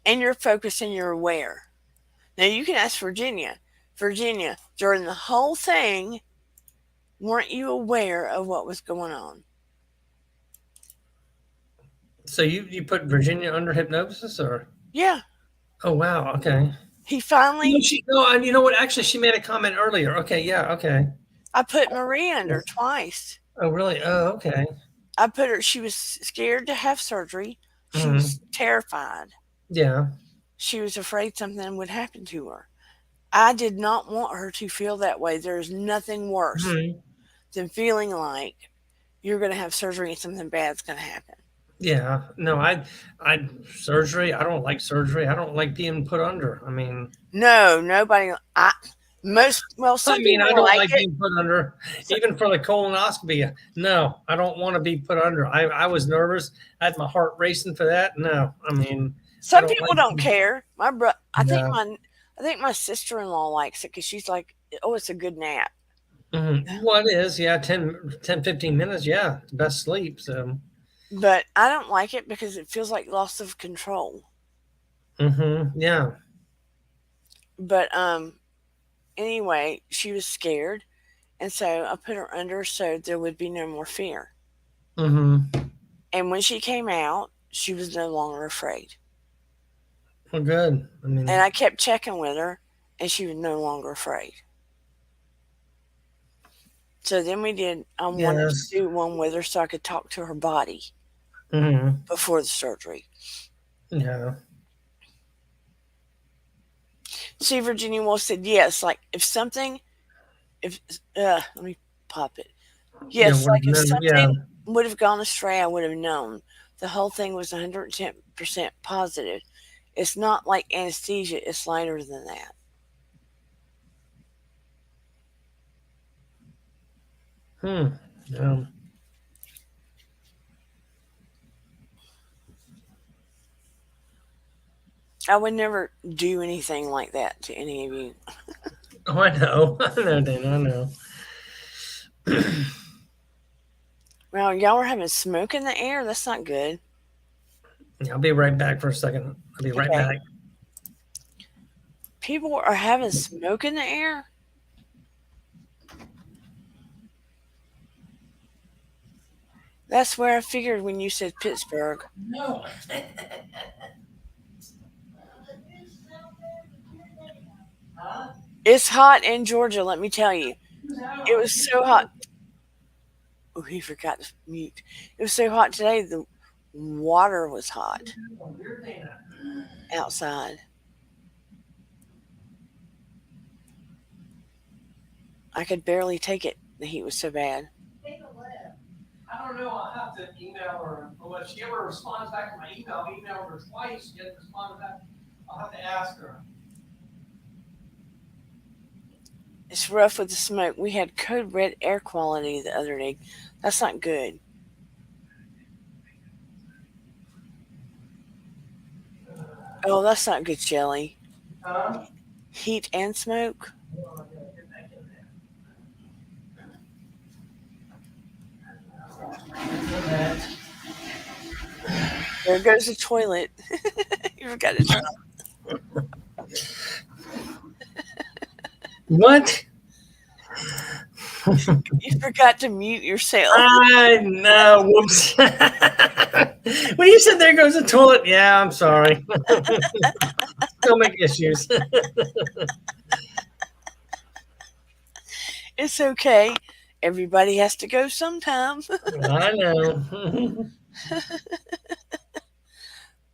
and you're focused and you're aware. Now you can ask Virginia. Virginia, during the whole thing, weren't you aware of what was going on? So you put Virginia under hypnosis, or Yeah, oh wow, okay. he finally. No, and you know what? Actually, she made a comment earlier. Okay, yeah, okay. I put Marie under Yes. twice. Oh really? Oh okay. I put her. She was scared to have surgery. She was Hmm. terrified. Yeah. She was afraid something would happen to her. I did not want her to feel that way. There's nothing worse Hmm. than feeling like you're going to have surgery and something bad's going to happen. Yeah. No, I surgery. I don't like surgery. I don't like being put under. I mean, No, nobody. I Some mean, I people don't like like it. being put under, So, even for the colonoscopy. No, I don't want to be put under. I was nervous. I had my heart racing for that. No, I mean, I some don't people like. don't care. My bro, Yeah. I think my sister-in-law likes it because she's like, oh, it's a good nap. Mhm. What is? Yeah, 10, 15 minutes. Yeah, it's best sleep. So, But I don't like it because it feels like loss of control. yeah. But anyway, she was scared, and so I put her under so there would be no more fear. Hmm. And when she came out, she was no longer afraid. Well, good. I And mean, I kept checking with her, and she was no longer afraid. So then I wanted to yes. do one with her so I could talk to her body Hmm. before the surgery. Yeah. See, Virginia Wolf said yes. Like if something, if let me pop it. Yeah, Yes, would like have if known. Yeah. something would have gone astray, I would have known. The whole thing was 110% positive. It's not like anesthesia, it's lighter than that. Hmm. Um, I would never do anything like that to any of you. oh, I know. I know, Dana. I know. Well, y'all were having smoke in the air. That's not good. Yeah, I'll be right back for a second. I'll be right Okay. back. People are having smoke in the air. That's where I figured when you said Pittsburgh. No. It's hot in Georgia, let me tell you. It was so hot. Oh, he forgot to mute. It was so hot today, the water was hot outside. I could barely take it. The heat was so bad. I don't know. I'll have to email her. Well, if she ever responds back to my email, I emailed her twice. She hasn't responded back. I'll have to ask her. It's rough with the smoke. We had code red air quality the other day. That's not good. Oh, that's not good, Shelly. Huh? Heat and smoke. There goes the toilet. You forgot to turn on. What? You forgot to mute yourself. I know. Whoops. When you said there goes the toilet, yeah, I'm sorry. Stomach issues. It's okay. Everybody has to go sometime. I know.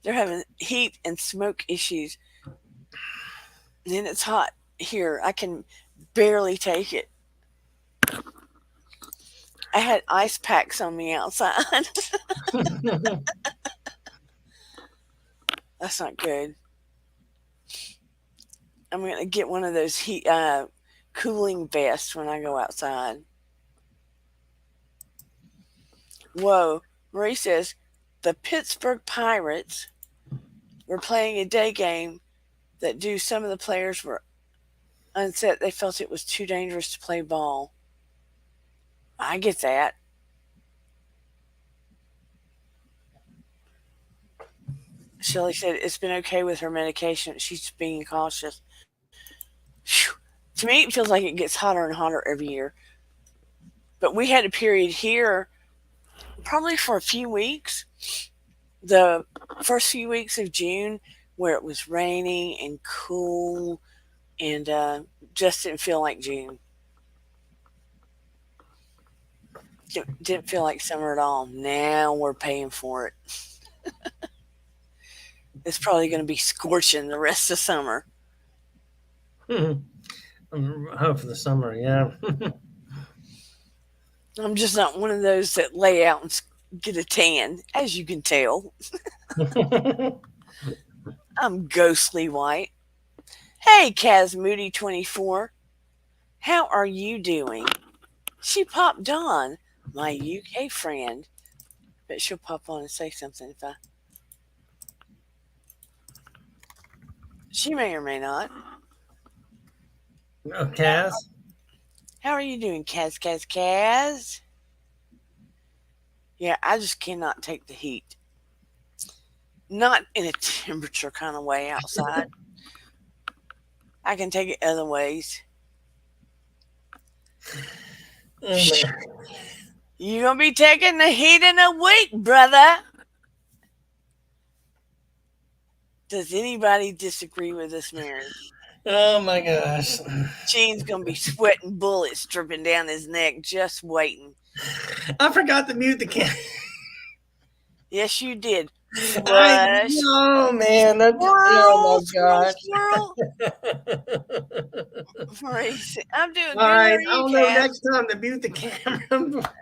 They're having heat and smoke issues. And it's hot here. I can barely take it. I had ice packs on me outside. That's not good. I'm going to get one of those heat cooling vests when I go outside. Whoa. Marie says the Pittsburgh Pirates were playing a day game that due some of the players were unset. They felt it was too dangerous to play ball. I get that. Shelley said it's been okay with her medication. She's being cautious. Whew. To me, it feels like it gets hotter and hotter every year. But we had a period here, probably for a few weeks, the first few weeks of June, where it was rainy and cool and just didn't feel like June. Didn't feel like summer at all. Now we're paying for it. It's probably going to be scorching the rest of summer. I hope for the summer, yeah. I'm just not one of those that lay out and get a tan, as you can tell. I'm ghostly white. Hey, Caz Moody 24. How are you doing? She popped on, my UK friend. But she'll pop on and say something if I. She may or may not. Oh, Caz? How are you doing, Caz? Yeah, I just cannot take the heat. Not in a temperature kind of way outside. I can take it other ways. Oh, man. You're going to be taking the heat in a week, brother. Does anybody disagree with this, Mary? Oh my gosh. Gene's going to be sweating bullets dripping down his neck, just waiting. I forgot to mute the camera. Yes, you did. I Flush. know, man. Squirrel, Oh squirrel, my squirrel. gosh. Maurice, I'm doing All good. How right. are you, I'll know Caz? next time to mute the camera.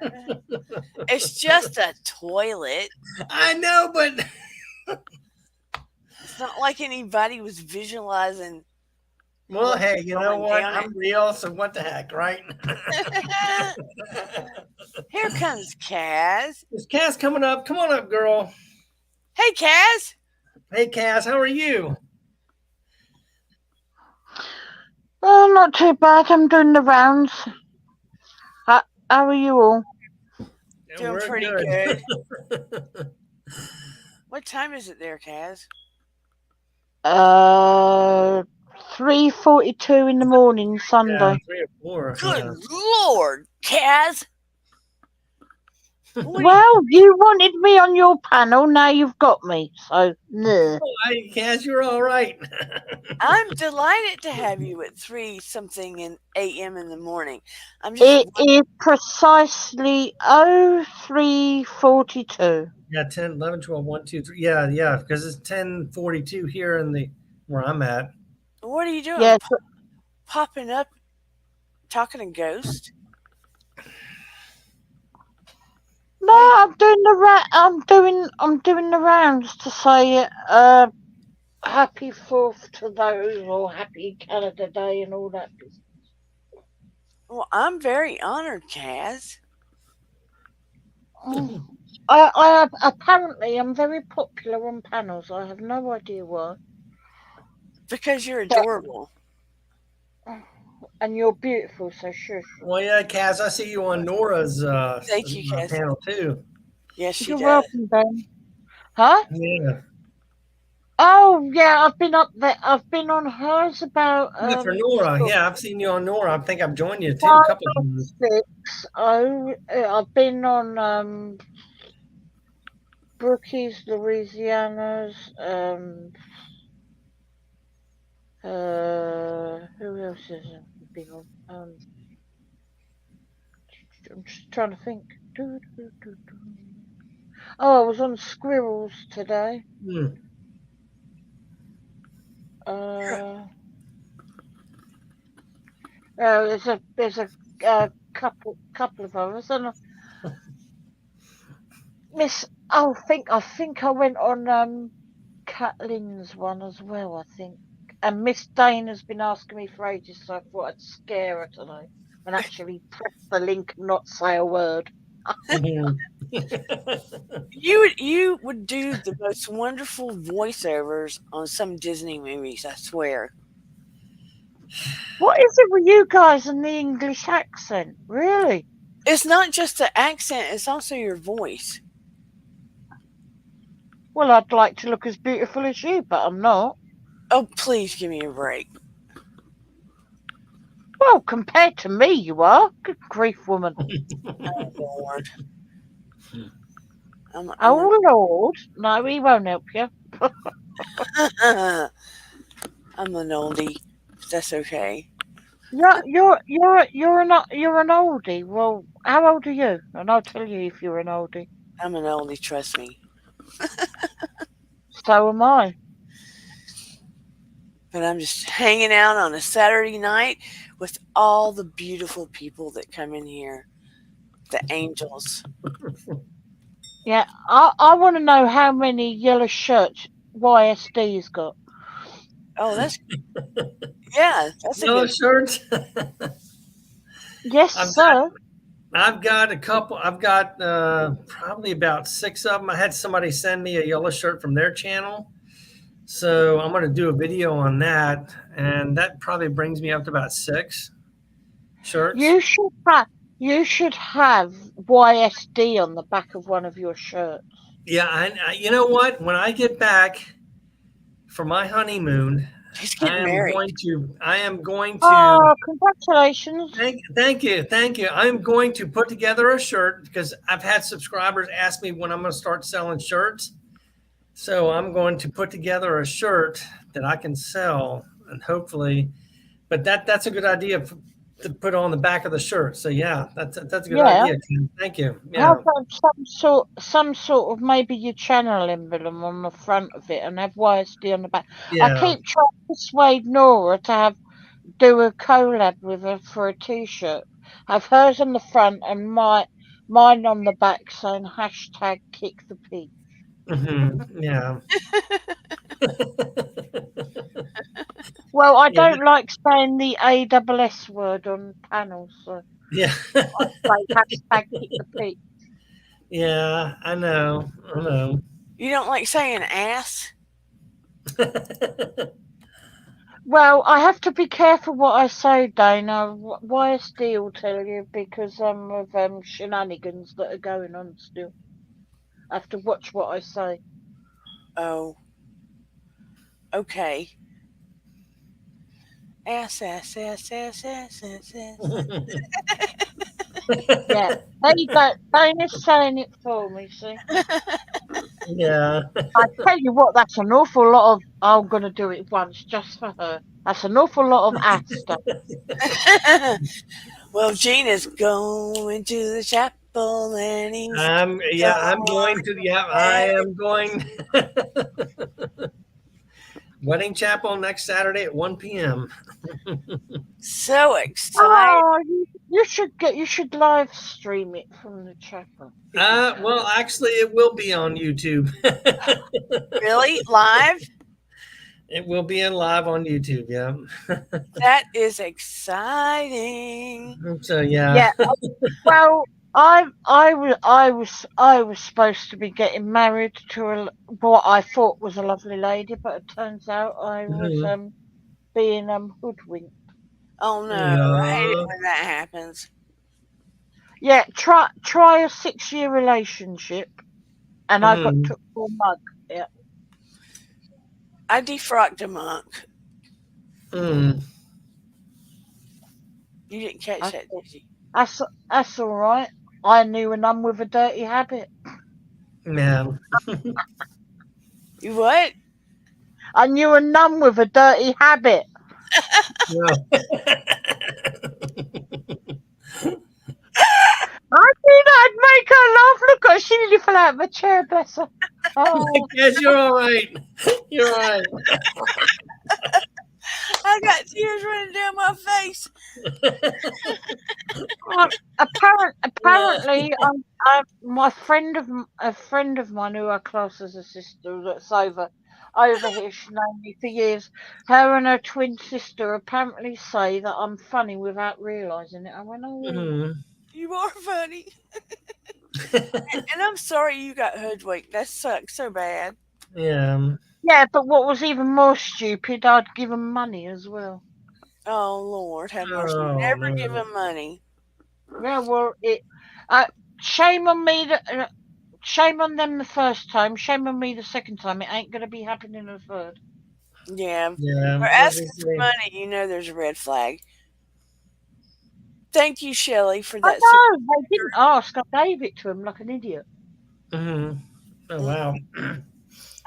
It's just a toilet. I know, but It's not like anybody was visualizing well, what's hey, you know going what? down I'm real, so what the heck, right? it. Here comes Caz. Is Cass coming up? Come on up, girl. Hey, Caz. Hey, Cass, how are you? Oh, not too bad. I'm doing the rounds. How are you all? Doing We're pretty good. good. What time is it there, Caz? 3:42 in the morning, Yeah, Sunday. 3 or 4. Good Yeah. Lord, Caz. What do you- Well, you wanted me on your panel. Now you've got me. So, nah. Oh, Cass, you're all right. I'm delighted to have you at 3-something in a.m. in the morning. I'm just It is precisely 03:42. Yeah, 10, 11, 12, 1, 2, 3. Yeah, because it's 10:42 here in the where I'm at. what are you doing? Yes. Popping up, talking to ghosts? No, I'm doing I'm doing the rounds to say happy 4th to those, or happy Canada Day and all that business. Well, I'm very honored, Caz. Oh, I apparently I'm very popular on panels. I have no idea why. Because you're adorable. And you're beautiful, so shush. Well, yeah, Cass, I see you on Nora's Thank you, Cass. panel too. Yes, she You're does. welcome, Ben. Huh? Yeah. Oh yeah, I've been up there. I've been on hers about Yeah, for Nora. Yeah, I've seen you on Nora. I think I've joined you too a couple of times. 6. Oh, I've been on Brookie's, Louisiana's, who else is been on? I'm just trying to think. Oh, I was on Squirrels today. Hmm. There's a couple of others, and Miss. I think I went on Catherine's one as well. I think, and Miss Dana's been asking me for ages, so I thought I'd scare her today and actually press the link and not say a word. You would do the most wonderful voiceovers on some Disney movies, I swear. What is it with you guys and the English accent? Really? It's not just the accent, it's also your voice. Well, I'd like to look as beautiful as you, but I'm not. Oh, please give me a break. Well, compared to me, you are. Good grief, woman. Oh, Lord. Oh, Lord. No, he won't help you. I'm an oldie. That's okay. You're an oldie. Well, how old are you? And I'll tell you if you're an oldie. I'm an oldie, trust me. So am I. But I'm just hanging out on a Saturday night with all the beautiful people that come in here. The angels. Yeah, I want to know how many yellow shirts YSD's got. Oh, that's that's Yellow a good shirts. Yes, sir. I've got a couple. I've got probably about 6 of them. I had somebody send me a yellow shirt from their channel, so I'm going to do a video on that, and that probably brings me up to about 6 shirts. You should have YSD on the back of one of your shirts. Yeah, I you know what? When I get back for my honeymoon, He's getting married. I am going to. Oh, congratulations! Thank you. I'm going to put together a shirt because I've had subscribers ask me when I'm going to start selling shirts. So I'm going to put together a shirt that I can sell, and hopefully, but that's a good idea. to put on the back of the shirt. So yeah, that's a good Yeah. idea, Ken. Thank you. How Yeah. about some sort of maybe your channel emblem on the front of it and have YSD on the back? I Yeah. keep trying to persuade Nora to do a collab with her for a T-shirt. Have hers on the front and mine on the back saying hashtag kick the pig. Yeah. Well, I Yeah. don't like saying the ASS word on panels, so Yeah. I say hashtag kick the pig. Yeah. I know. I know. You don't like saying ass? Well, I have to be careful what I say, Dana. YSD will tell you because of shenanigans that are going on still. I have to watch what I say. Oh, okay. Ass, ass, ass, ass, ass, ass, ass. Yeah, there you go. Dana's saying it for me. See, Yeah. I tell you what, that's an awful lot of. I'm gonna do it once just for her. That's an awful lot of ass stuff. Well, Gene is going to the chapel and he's I'm going to I am going Wedding Chapel next Saturday at 1 p.m. so excited. Oh, you should live stream it from the chapel. Well, actually, it will be on YouTube. Really? Live? It will be in live on YouTube. Yeah. That is exciting. So yeah. Yeah. Well, I was supposed to be getting married to what I thought was a lovely lady, but it turns out I was being hoodwinked. Oh no, I hate it Yeah. when that happens. Yeah, try a 6-year relationship, and I got took for a mug. Yeah. I defrocked a monk. Mm. You didn't catch that, did you? That's all right. I knew a nun with a dirty habit. Yeah. You what? I knew a nun with a dirty habit. Yeah. I knew that'd make her laugh. Look at her, she nearly fell out of a chair, bless her. Oh. Yes, you're all right. You're all right. I got tears running down my face. Apparently, my a friend of mine who I class as a sister that's over here. She's known me for years. Her and her twin sister apparently say that I'm funny without realising it. I went, oh. You are funny. And I'm sorry you got hoodwinked. That sucks so bad. Yeah. Yeah, but what was even more stupid, I'd give them money as well. Oh Lord, have mercy! Oh, Never no. give him money. Yeah, well, shame on me. Shame on them the first time. Shame on me the second time. It ain't gonna be happening the third. Yeah. Yeah. For asking for money, you know there's a red flag. Thank you, Shelley, for I that. know they didn't ask. I gave it to him like an idiot. Oh wow.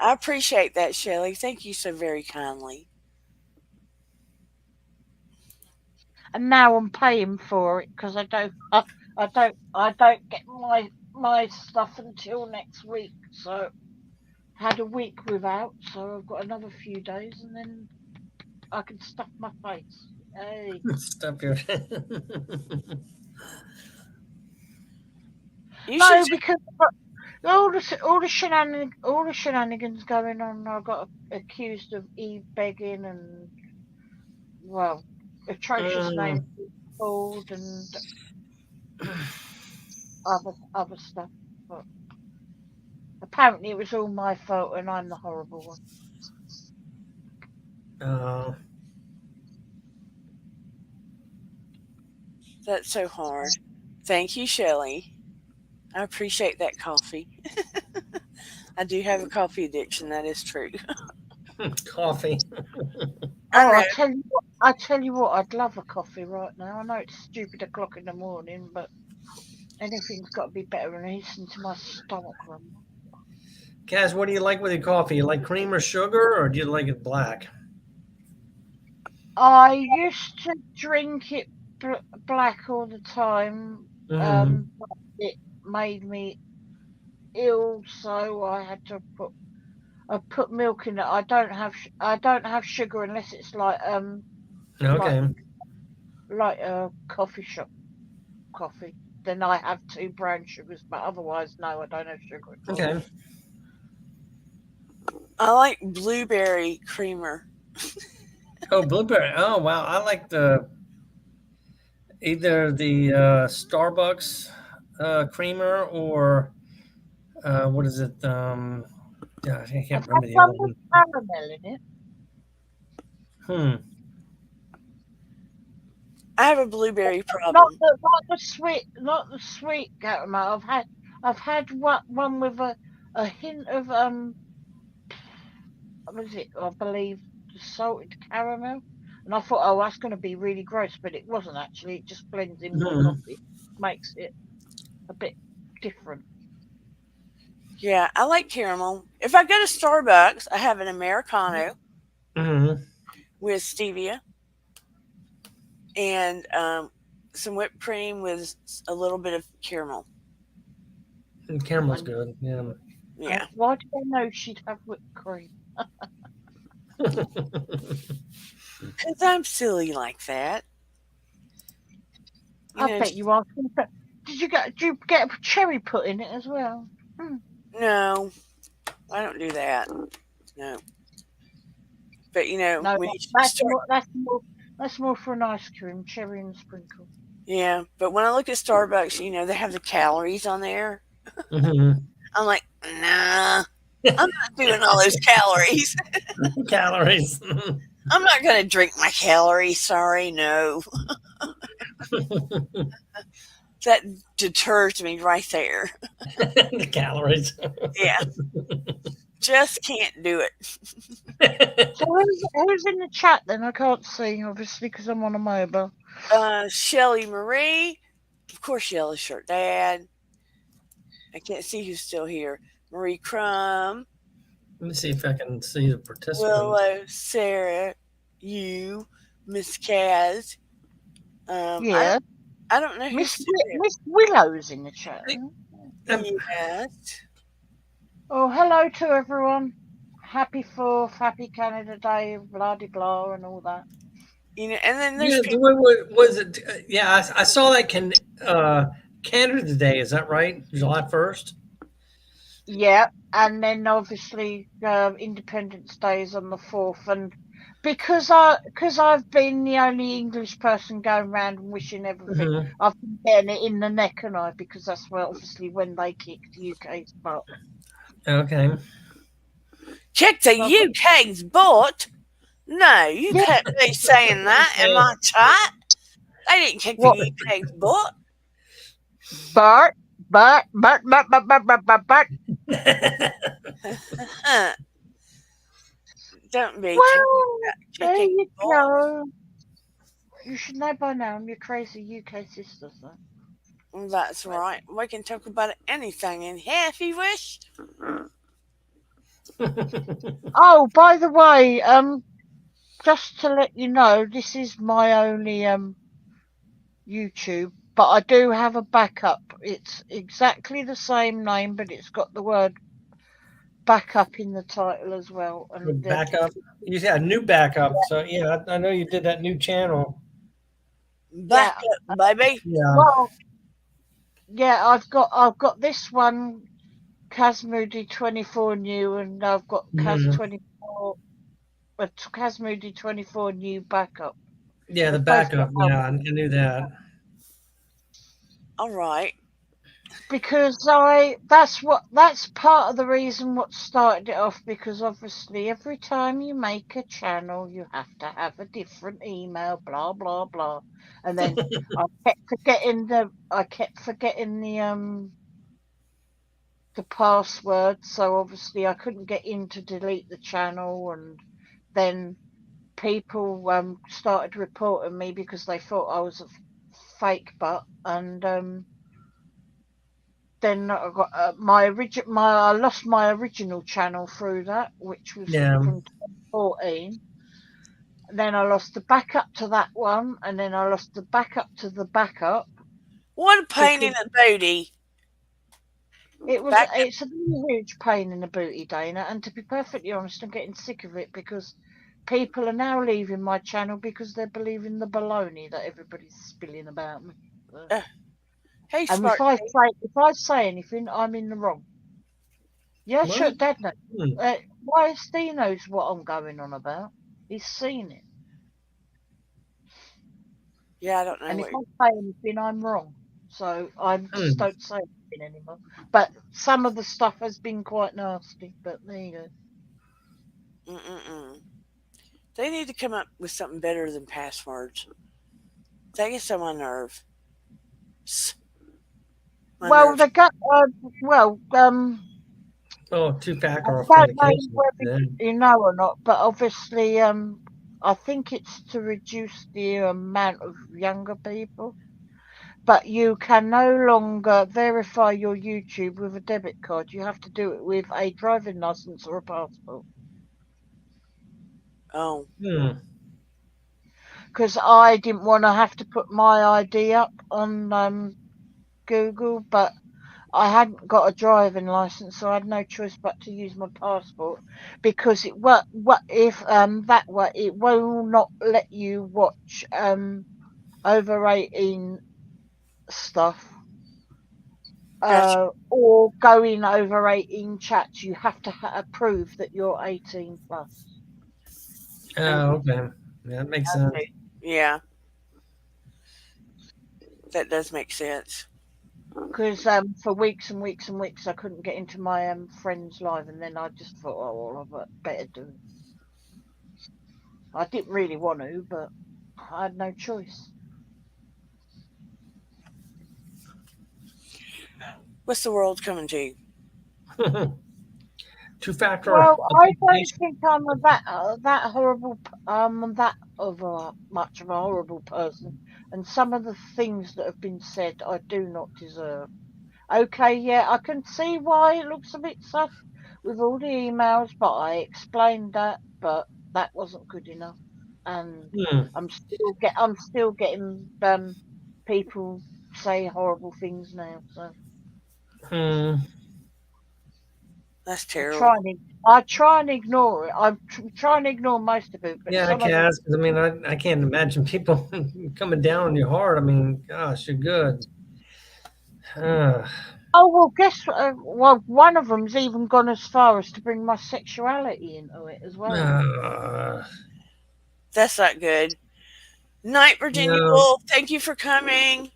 I appreciate that, Shelley. Thank you so very kindly. And now I'm paying for it because I don't get my stuff until next week. So had a week without, so I've got another few days, and then I can stuff my face. Hey. Stop your. No, because all the shenanigans going on. I got accused of e-begging and atrocious names called and other stuff. But apparently, it was all my fault, and I'm the horrible one. Oh. That's so hard. Thank you, Shelley. I appreciate that coffee. I do have a coffee addiction. That is true. Coffee. I tell you what, I'd love a coffee right now. I know it's stupid o'clock in the morning, but anything's got to be better than listening to my stomach rumble. Caz, what do you like with your coffee? You like cream or sugar, or do you like it black? I used to drink it black all the time. Mhm. But it made me ill, so I put milk in it. I don't have sugar unless it's like Okay. like a coffee shop coffee. Then I have 2 brown sugars, but otherwise no, I don't have sugar at all. Okay. I like blueberry creamer. Oh, blueberry. Oh, wow. I like either the Starbucks creamer or what is it? Gosh, I I've can't had remember the one other with one. caramel in it. Hmm. I have a blueberry Not problem. not the sweet caramel. I've had one with a hint of what was it? I believe the salted caramel. And I thought, oh, that's going to be really gross, but it wasn't actually. It just blends in with the Mhm. coffee, makes it a bit different. Yeah, I like caramel. If I go to Starbucks, I have an Americano Mhm. with stevia and some whipped cream with a little bit of caramel. And caramel's And good. Yeah. why did I know she'd have whipped cream? Because I'm silly like that. You I know, bet you are. Did you get a cherry put in it as well? Hmm. no, I don't do that. No. But, No, when you that's start, that's more for an ice cream, cherry and sprinkle. yeah, but when I look at Starbucks, they have the calories on there. Mhm. I'm like, nah, I'm not doing all those calories. Calories. I'm not going to drink my calories. Sorry, no. That deters me right there. The calories. Yeah, just can't do it. So who's in the chat then? I can't see, obviously, because I'm on a mobile. Shelly Marie, of course, Yellow Shirt Dad. I can't see who's still here. Marie Crum, Let me see if I can see the participants. Willow, Sarah, you, Miss Caz. I Yeah, I don't know who's still Miss Willow's in the chat. here. Yes. Oh, hello to everyone. Happy 4th, happy Canada Day, blah de blah, and all that. And then there's Yeah, people. what was it? Yeah, I saw that Canada Day. Is that right? July 1st? Yeah, and then obviously Independence Day is on the 4th, and because I've been the only English person going around and wishing everything, Hmm. I've been getting it in the neck, and because that's where obviously when they kicked UK's butt. Okay. Kick the So I've got, UK's butt? No, you yeah, can't be saying that in my chat. They didn't kick the what UK's butt. Bart, Bart. Don't be talking Well, about there kicking you butt. go. You should know by now. I'm your crazy UK sister, so. That's right. We can talk about anything in here if you wish. Oh, by the way, just to let you know, this is my only YouTube, but I do have a backup. It's exactly the same name, but it's got the word backup in the title as well. And Backup. You said a new backup. So yeah, I know you did that new channel. Back yeah, up, baby. Yeah. well, yeah, I've got this one, Caz Moody 24 new, and I've got Caz Hmm. 24, Caz Moody 24 new backup. Yeah, the They've both got backup. Yeah, I knew that. All right. because that's part of the reason what started it off, because obviously every time you make a channel you have to have a different email, blah blah blah, and then I kept forgetting the password, so obviously I couldn't get in to delete the channel, and then people started reporting me because they thought I was a fake butt, and then I got I lost my original channel through that, which was Yeah. from 2014. Then I lost the backup to that one, and then I lost the backup to the backup What a pain in because the booty. Back it's a huge pain in the booty, Dana. And to be perfectly honest, I'm getting sick of it because people are now leaving my channel because they're believing the baloney that everybody's spilling about me. So- uh, hey, And smart. if I say anything, I'm in the wrong. Yeah, Well, sure, Dad knows. hmm. YSD knows what I'm going on about. He's seen it. Yeah, I don't know And if what. I say anything, I'm wrong. So I just Hmm. don't say anything anymore. But some of the stuff has been quite nasty. But there you go. Mm-mm-mm. They need to come up with something better than passwords. That gets on my nerve. My Well, nerves. they got well. Oh, I two-factor don't know authentication. whether Yeah. you know or not, but obviously, I think it's to reduce the amount of younger people. But you can no longer verify your YouTube with a debit card. You have to do it with a driving license or a passport. Oh, Hmm. Because I didn't want to have to put my ID up on Google, but I hadn't got a driving license, so I had no choice but to use my passport because what if that way it will not let you watch over 18 stuff gotcha. or going over 18 chats. You have to prove that you're 18 plus. Oh, okay. Yeah, that makes sense. Okay. Yeah, that does make sense. Because for weeks and weeks and weeks I couldn't get into my friends live, and then I just thought, oh, well, I better do it. I didn't really want to, but I had no choice. What's the world coming to? Two-factor Well, I don't authentication. think I'm that horrible. That of much of a horrible person, and some of the things that have been said, I do not deserve. Okay, yeah, I can see why it looks a bit sus with all the emails, but I explained that, but that wasn't good enough, and Hmm. I'm still getting people say horrible things now. So Hmm. That's I terrible. try and I try and ignore it. I try and ignore most of it, but Yeah, I some of can the ask. 'Cause I mean, I can't imagine people coming down on your heart. I mean, gosh, you're good. Uh, oh well, guess well, one of them's even gone as far as to bring my sexuality into it as well. uh, That's not good. Night, Virginia no. Wolf. Thank you for coming.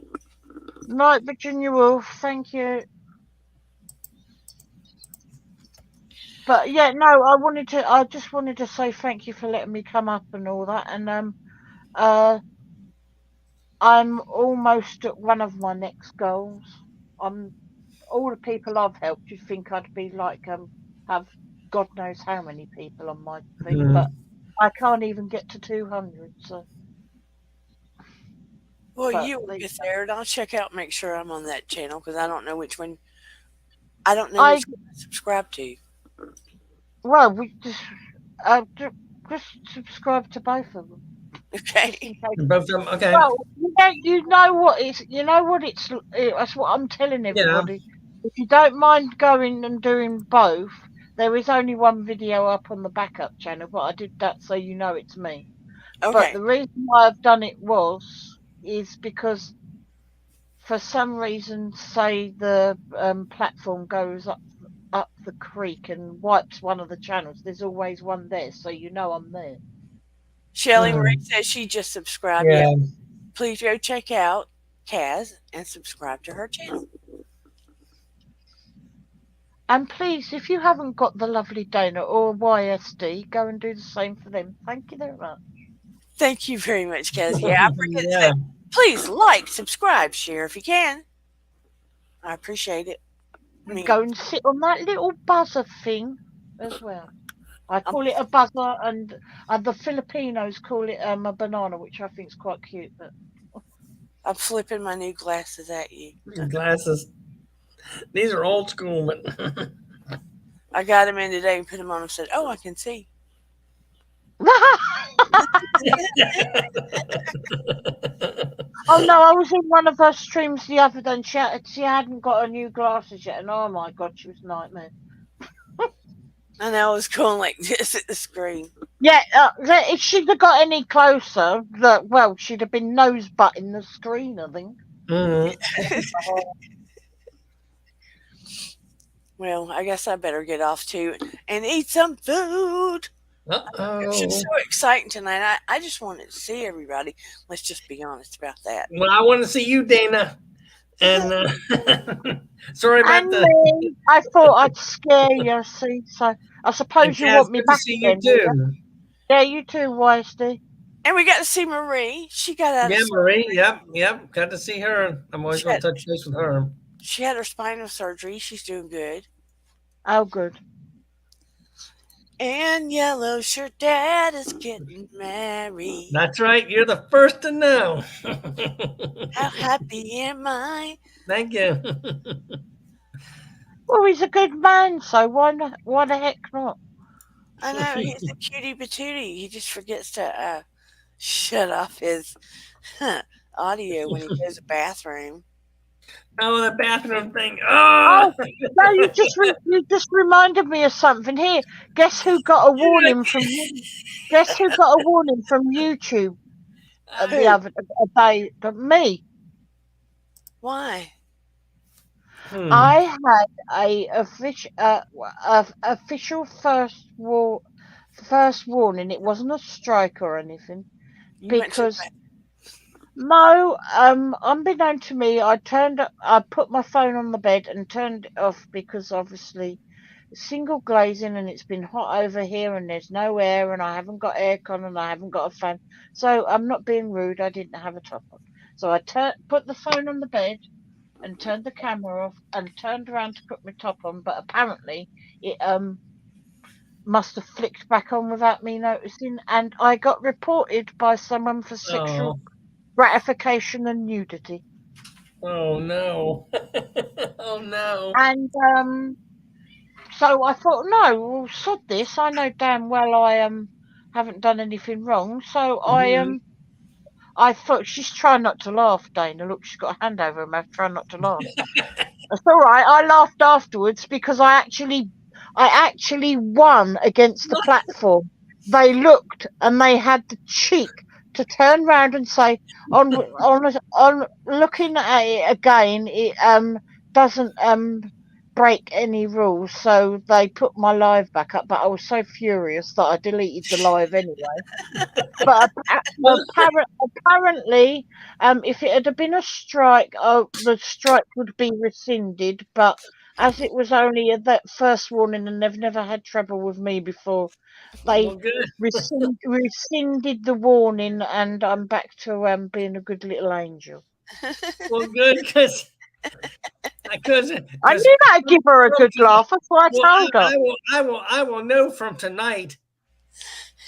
Night, Virginia Woolf. Thank you. But yeah, no, I just wanted to say thank you for letting me come up and all that. And uh, I'm almost at one of my next goals. I'm all the people I've helped. You'd think I'd be like have God knows how many people on my thing, Hmm. but I can't even get to 200. So, Well, but you will get there, and I'll check out, make sure I'm on that channel because I don't know which one. I don't know I which one I subscribe to. well, we just subscribe to both of them, just in Okay. case. Both of them. Okay. Well, you know what it's, that's what I'm telling Yeah. everybody. If you don't mind going and doing both, there is only one video up on the backup channel, but I did that so you know it's me. But Okay. the reason why I've done it is because for some reason, say the platform goes up the creek and wipes one of the channels, there's always one there, so you know I'm there. Shelly Marie Hmm. says she just subscribed. Yeah. Yeah. Please go check out Caz and subscribe to her channel. And please, if you haven't got the lovely Dana or YSD, go and do the same for them. Thank you very much. Thank you very much, Caz. Yeah, I forget to say, Yeah. please like, subscribe, share if you can. I appreciate it. I And mean, go and sit on that little buzzer thing as well. I I'm, call it a buzzer, and the Filipinos call it a banana, which I think is quite cute. But I'm flipping my new glasses at you. These glasses. These are old school, but I got them in today and put them on and said, oh, I can see. Oh no, I was in one of her streams the other day and she hadn't got her new glasses yet, and oh my god, she was a nightmare. And I was going like this at the screen. Yeah, if she'd have got any closer, well, she'd have been nose butting the screen, I think. Mhm. Well, I guess I better get off too and eat some food. It's just Uh-oh. so exciting tonight. I just wanted to see everybody. Let's just be honest about that. Well, I want to see you, Dana. And sorry about And the. me, I thought I'd scare you, see, so I suppose you Caz, want me good to back see you again, do you? too. Yeah, you too, YSD. And we got to see Marie. She got out Yeah, of Marie. Yep. Got to see her. I'm always going Shit. to touch base with her. She had her spinal surgery. She's doing good. Oh, good. And yellow shirt dad is getting married. That's right. You're the first to know. How happy am I? Thank you. Well, he's a good man, so why the heck not? I know he's a cutie patootie. He just forgets to shut off his audio when he goes to the bathroom. Oh, the bathroom thing. Oh, Oh, no, you just reminded me of something. Here, guess who got a warning from YouTube the other day? Me. Why? I had a official first warning. It wasn't a strike or anything. You went to Because no, unbeknown to me, I put my phone on the bed and turned it off because obviously single glazing and it's been hot over here and there's no air and I haven't got aircon and I haven't got a fan. So I'm not being rude. I didn't have a top on. So I put the phone on the bed and turned the camera off and turned around to put my top on, but apparently it must have flicked back on without me noticing, and I got reported by someone for sexual gratification and nudity. Oh no. Oh no. And so I thought, no, well, sod this. I know damn well I haven't done anything wrong. So I thought, she's trying not to laugh, Dana. Look, she's got a hand over her mouth, trying not to laugh. That's all right. I laughed afterwards because I actually won against the platform. They looked and they had the cheek to turn round and say, on looking at it again, it doesn't break any rules. So they put my live back up, but I was so furious that I deleted the live anyway. But apparently, if it had been a strike, the strike would be rescinded. But as it was only that first warning and they've never had trouble with me before, they Well, good. rescinded the warning and I'm back to being a good little angel. Well, good, because I knew I'd give her a good laugh. That's what I told her. I will know from tonight.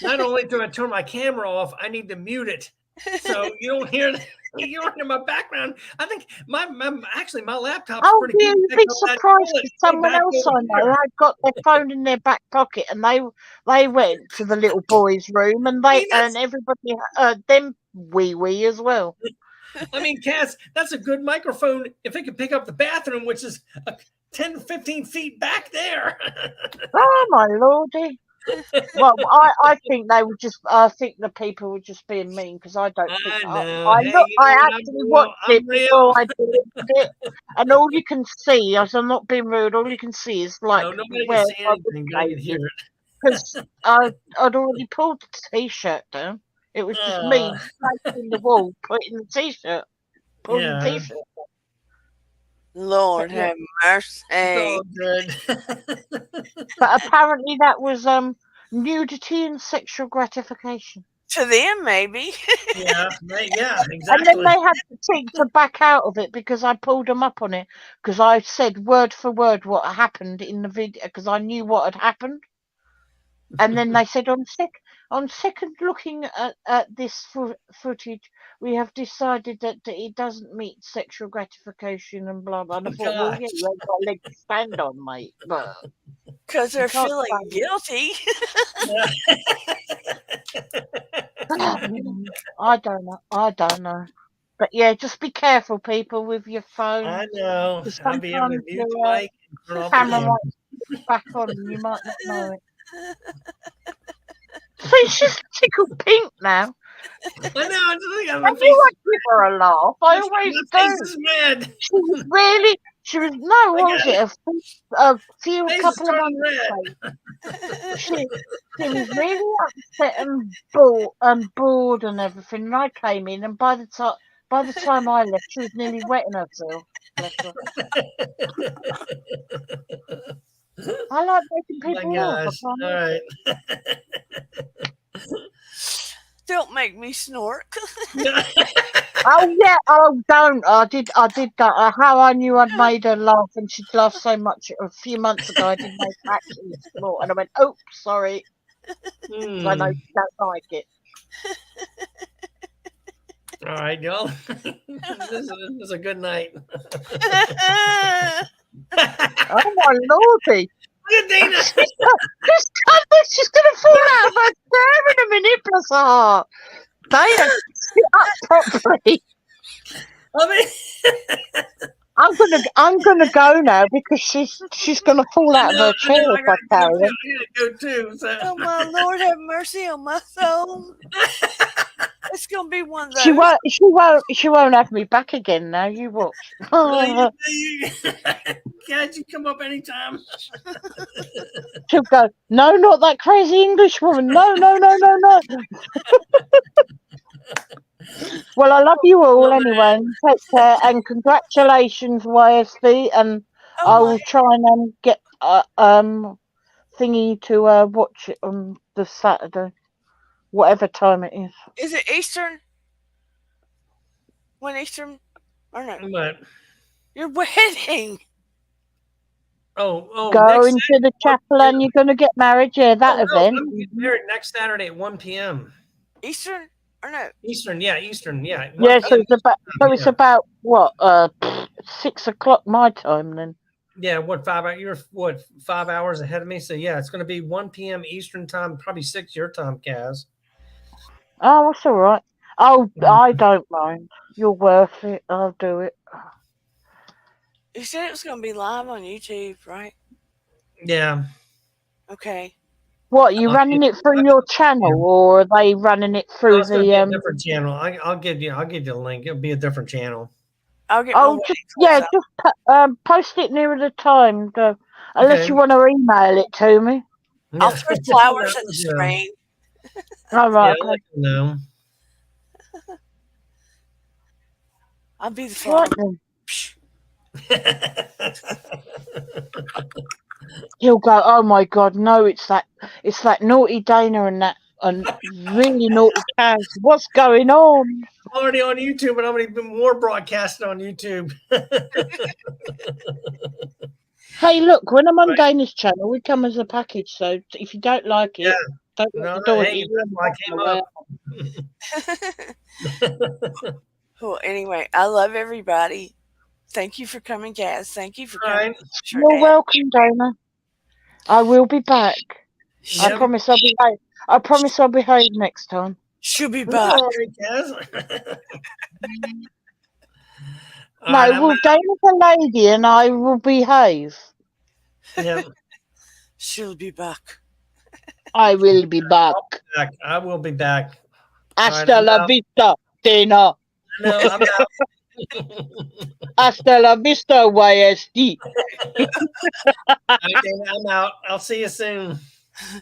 Not only do I turn my camera off, I need to mute it so you don't hear my background. I think my laptop's pretty good. You'd be surprised if someone else I know had got their phone in their back pocket and they went to the little boy's room and and everybody them wee as well. I mean, Caz, that's a good microphone if it can pick up the bathroom, which is 10 to 15 feet back there. Oh my lordy. Well, I think they would just. I think the people were just being mean because I don't think. I actually watched it before I deleted it, and all you can see, as I'm not being rude, all you can see is like where I would hear it because I'd already pulled the t-shirt down. It was just me facing the wall, putting the t-shirt, pulling the t-shirt. Lord have mercy. Oh, good. But apparently that was nudity and sexual gratification. To them, maybe. Yeah, exactly. And then they had to back out of it because I pulled them up on it because I said word for word what happened in the video because I knew what had happened. And then they said on second looking at this footage, we have decided that it doesn't meet sexual gratification and blah blah. And I thought, well, yeah, you ain't got a leg to stand on, mate. But because they're feeling guilty. I don't know. I don't know. But yeah, just be careful, people, with your phone. I know. Because I'll be able to sometimes mute the your mic and turn off the camera camera. might switch back on and you might not know it. See, she's tickled pink now. I know. I just think my I face. knew I'd give her a laugh. I always My do. face is red. She was, no, what was it? A Face is couple of turning months red. ago. She was really upset and bored and everything. And I came in, and by the time I left, she was nearly wetting herself. Bless her. I like making My people laugh. I gosh. can't All help right. Don't make me snort. Oh yeah, oh don't. I did that. How I knew I'd made her laugh and she'd laughed so much a few months ago. I did make her actually snort, and I went, "Oops, sorry." 'Cause I know she don't like it. All right, y'all. This is a good night. Oh my lordy! Look at Dana. She's gonna fall out of her chair in a minute. Bless her heart. Dana, sit up properly. I mean, I'm gonna go now because she's gonna fall out of her chair I if I gotta carry her. go too. So. Oh my Lord, have mercy on my soul. It's gonna be one of those. She won't have me back again now. You watch. Can't you come up anytime? She'll go, no, not that crazy English woman. No. Well, I love you all anyway. And take care and congratulations, YSV. And I Oh will my, try and get thingy to watch it on the Saturday, whatever time it is. is it Eastern? When Eastern? Or no? What? Your wedding. Oh, next Going to the chapel and you're going to get married. Yeah, that no, event. I'm getting married next Saturday at 1 p.m. Eastern? Or no? Eastern, yeah. 1 Yeah, so p.m. it's about what 6 o'clock my time then. Yeah, what 5 hours? You're what 5 hours ahead of me? So yeah, it's going to be 1 p.m. Eastern time, probably 6 your time, Caz. Oh, that's all right. Oh, I don't mind. You're worth it. I'll do it. You said it was gonna be live on YouTube, right? Yeah. Okay. What, are you running it through your channel or are they running it No, through it's going to be a the different channel. I'll give you a link. It'll be a different channel. I'll get my Oh, wedding just clothes out. just post it nearer the time, unless Okay. you want to email it to me. I'll Yeah. throw flowers at the screen. All Yeah, right. I'll let you know. I'll be the flower. Right then. He'll go, oh my God, no, it's that naughty Dana and really naughty Caz. What's going on? Already on YouTube, and I'm going to be more broadcasted on YouTube. Hey, look, when I'm on Dana's channel, we come as a package. So if you don't like it, don't let the door Hey, hit you. that's why I came up. Well, anyway, I love everybody. Thank you for coming, Caz. Thank you for All coming. right. You're welcome, Dana. I will be back. Yep. I promise I'll behave. I promise I'll behave next time. She'll be All back. right, Caz. All No, right, I'm well, Dana's a lady and I will behave. Yep. She'll be back. I will be back. Back. I will be back. Hasta I'm la out. vista, Dana. No, I'm out. Hasta la vista, YSD. All right, Dana, I'm out. I'll see you soon.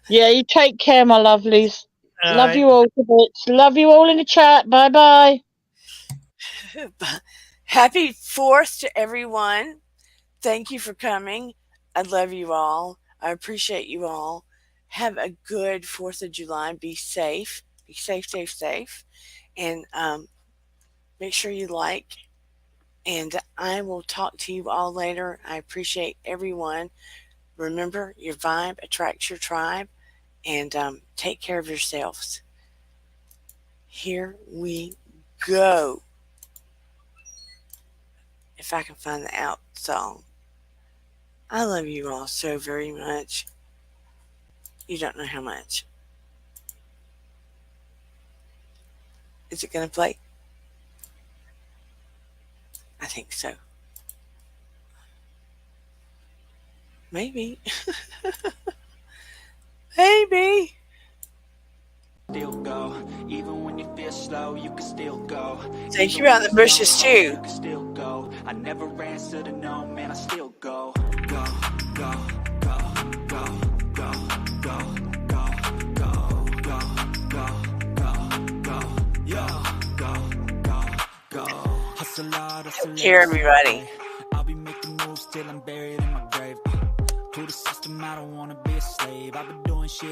Yeah, you take care, my lovelies. All Love right. you all to bits. Love you all in the chat. Bye bye. Happy 4th to everyone. Thank you for coming. I love you all. I appreciate you all. Have a good 4th of July. Be safe. Be safe. And make sure you like. And I will talk to you all later. I appreciate everyone. Remember, your vibe attracts your tribe. And take care of yourselves. Here we go. If I can find the out song. I love you all so very much. You don't know how much. Is it going to play? I think so. Maybe. Maybe. Still go, even when you feel slow, you can still go. Thank you out in the bushes too. You can still go. I never answer to no, man, I still go. Go, go, go, go, go, go, go, go, go, go, go, go, go, go. Hustle hard, hustle Take care, everybody. I'll be making moves till I'm buried in my grave. To the system, I don't wanna be a slave. I've been doing shit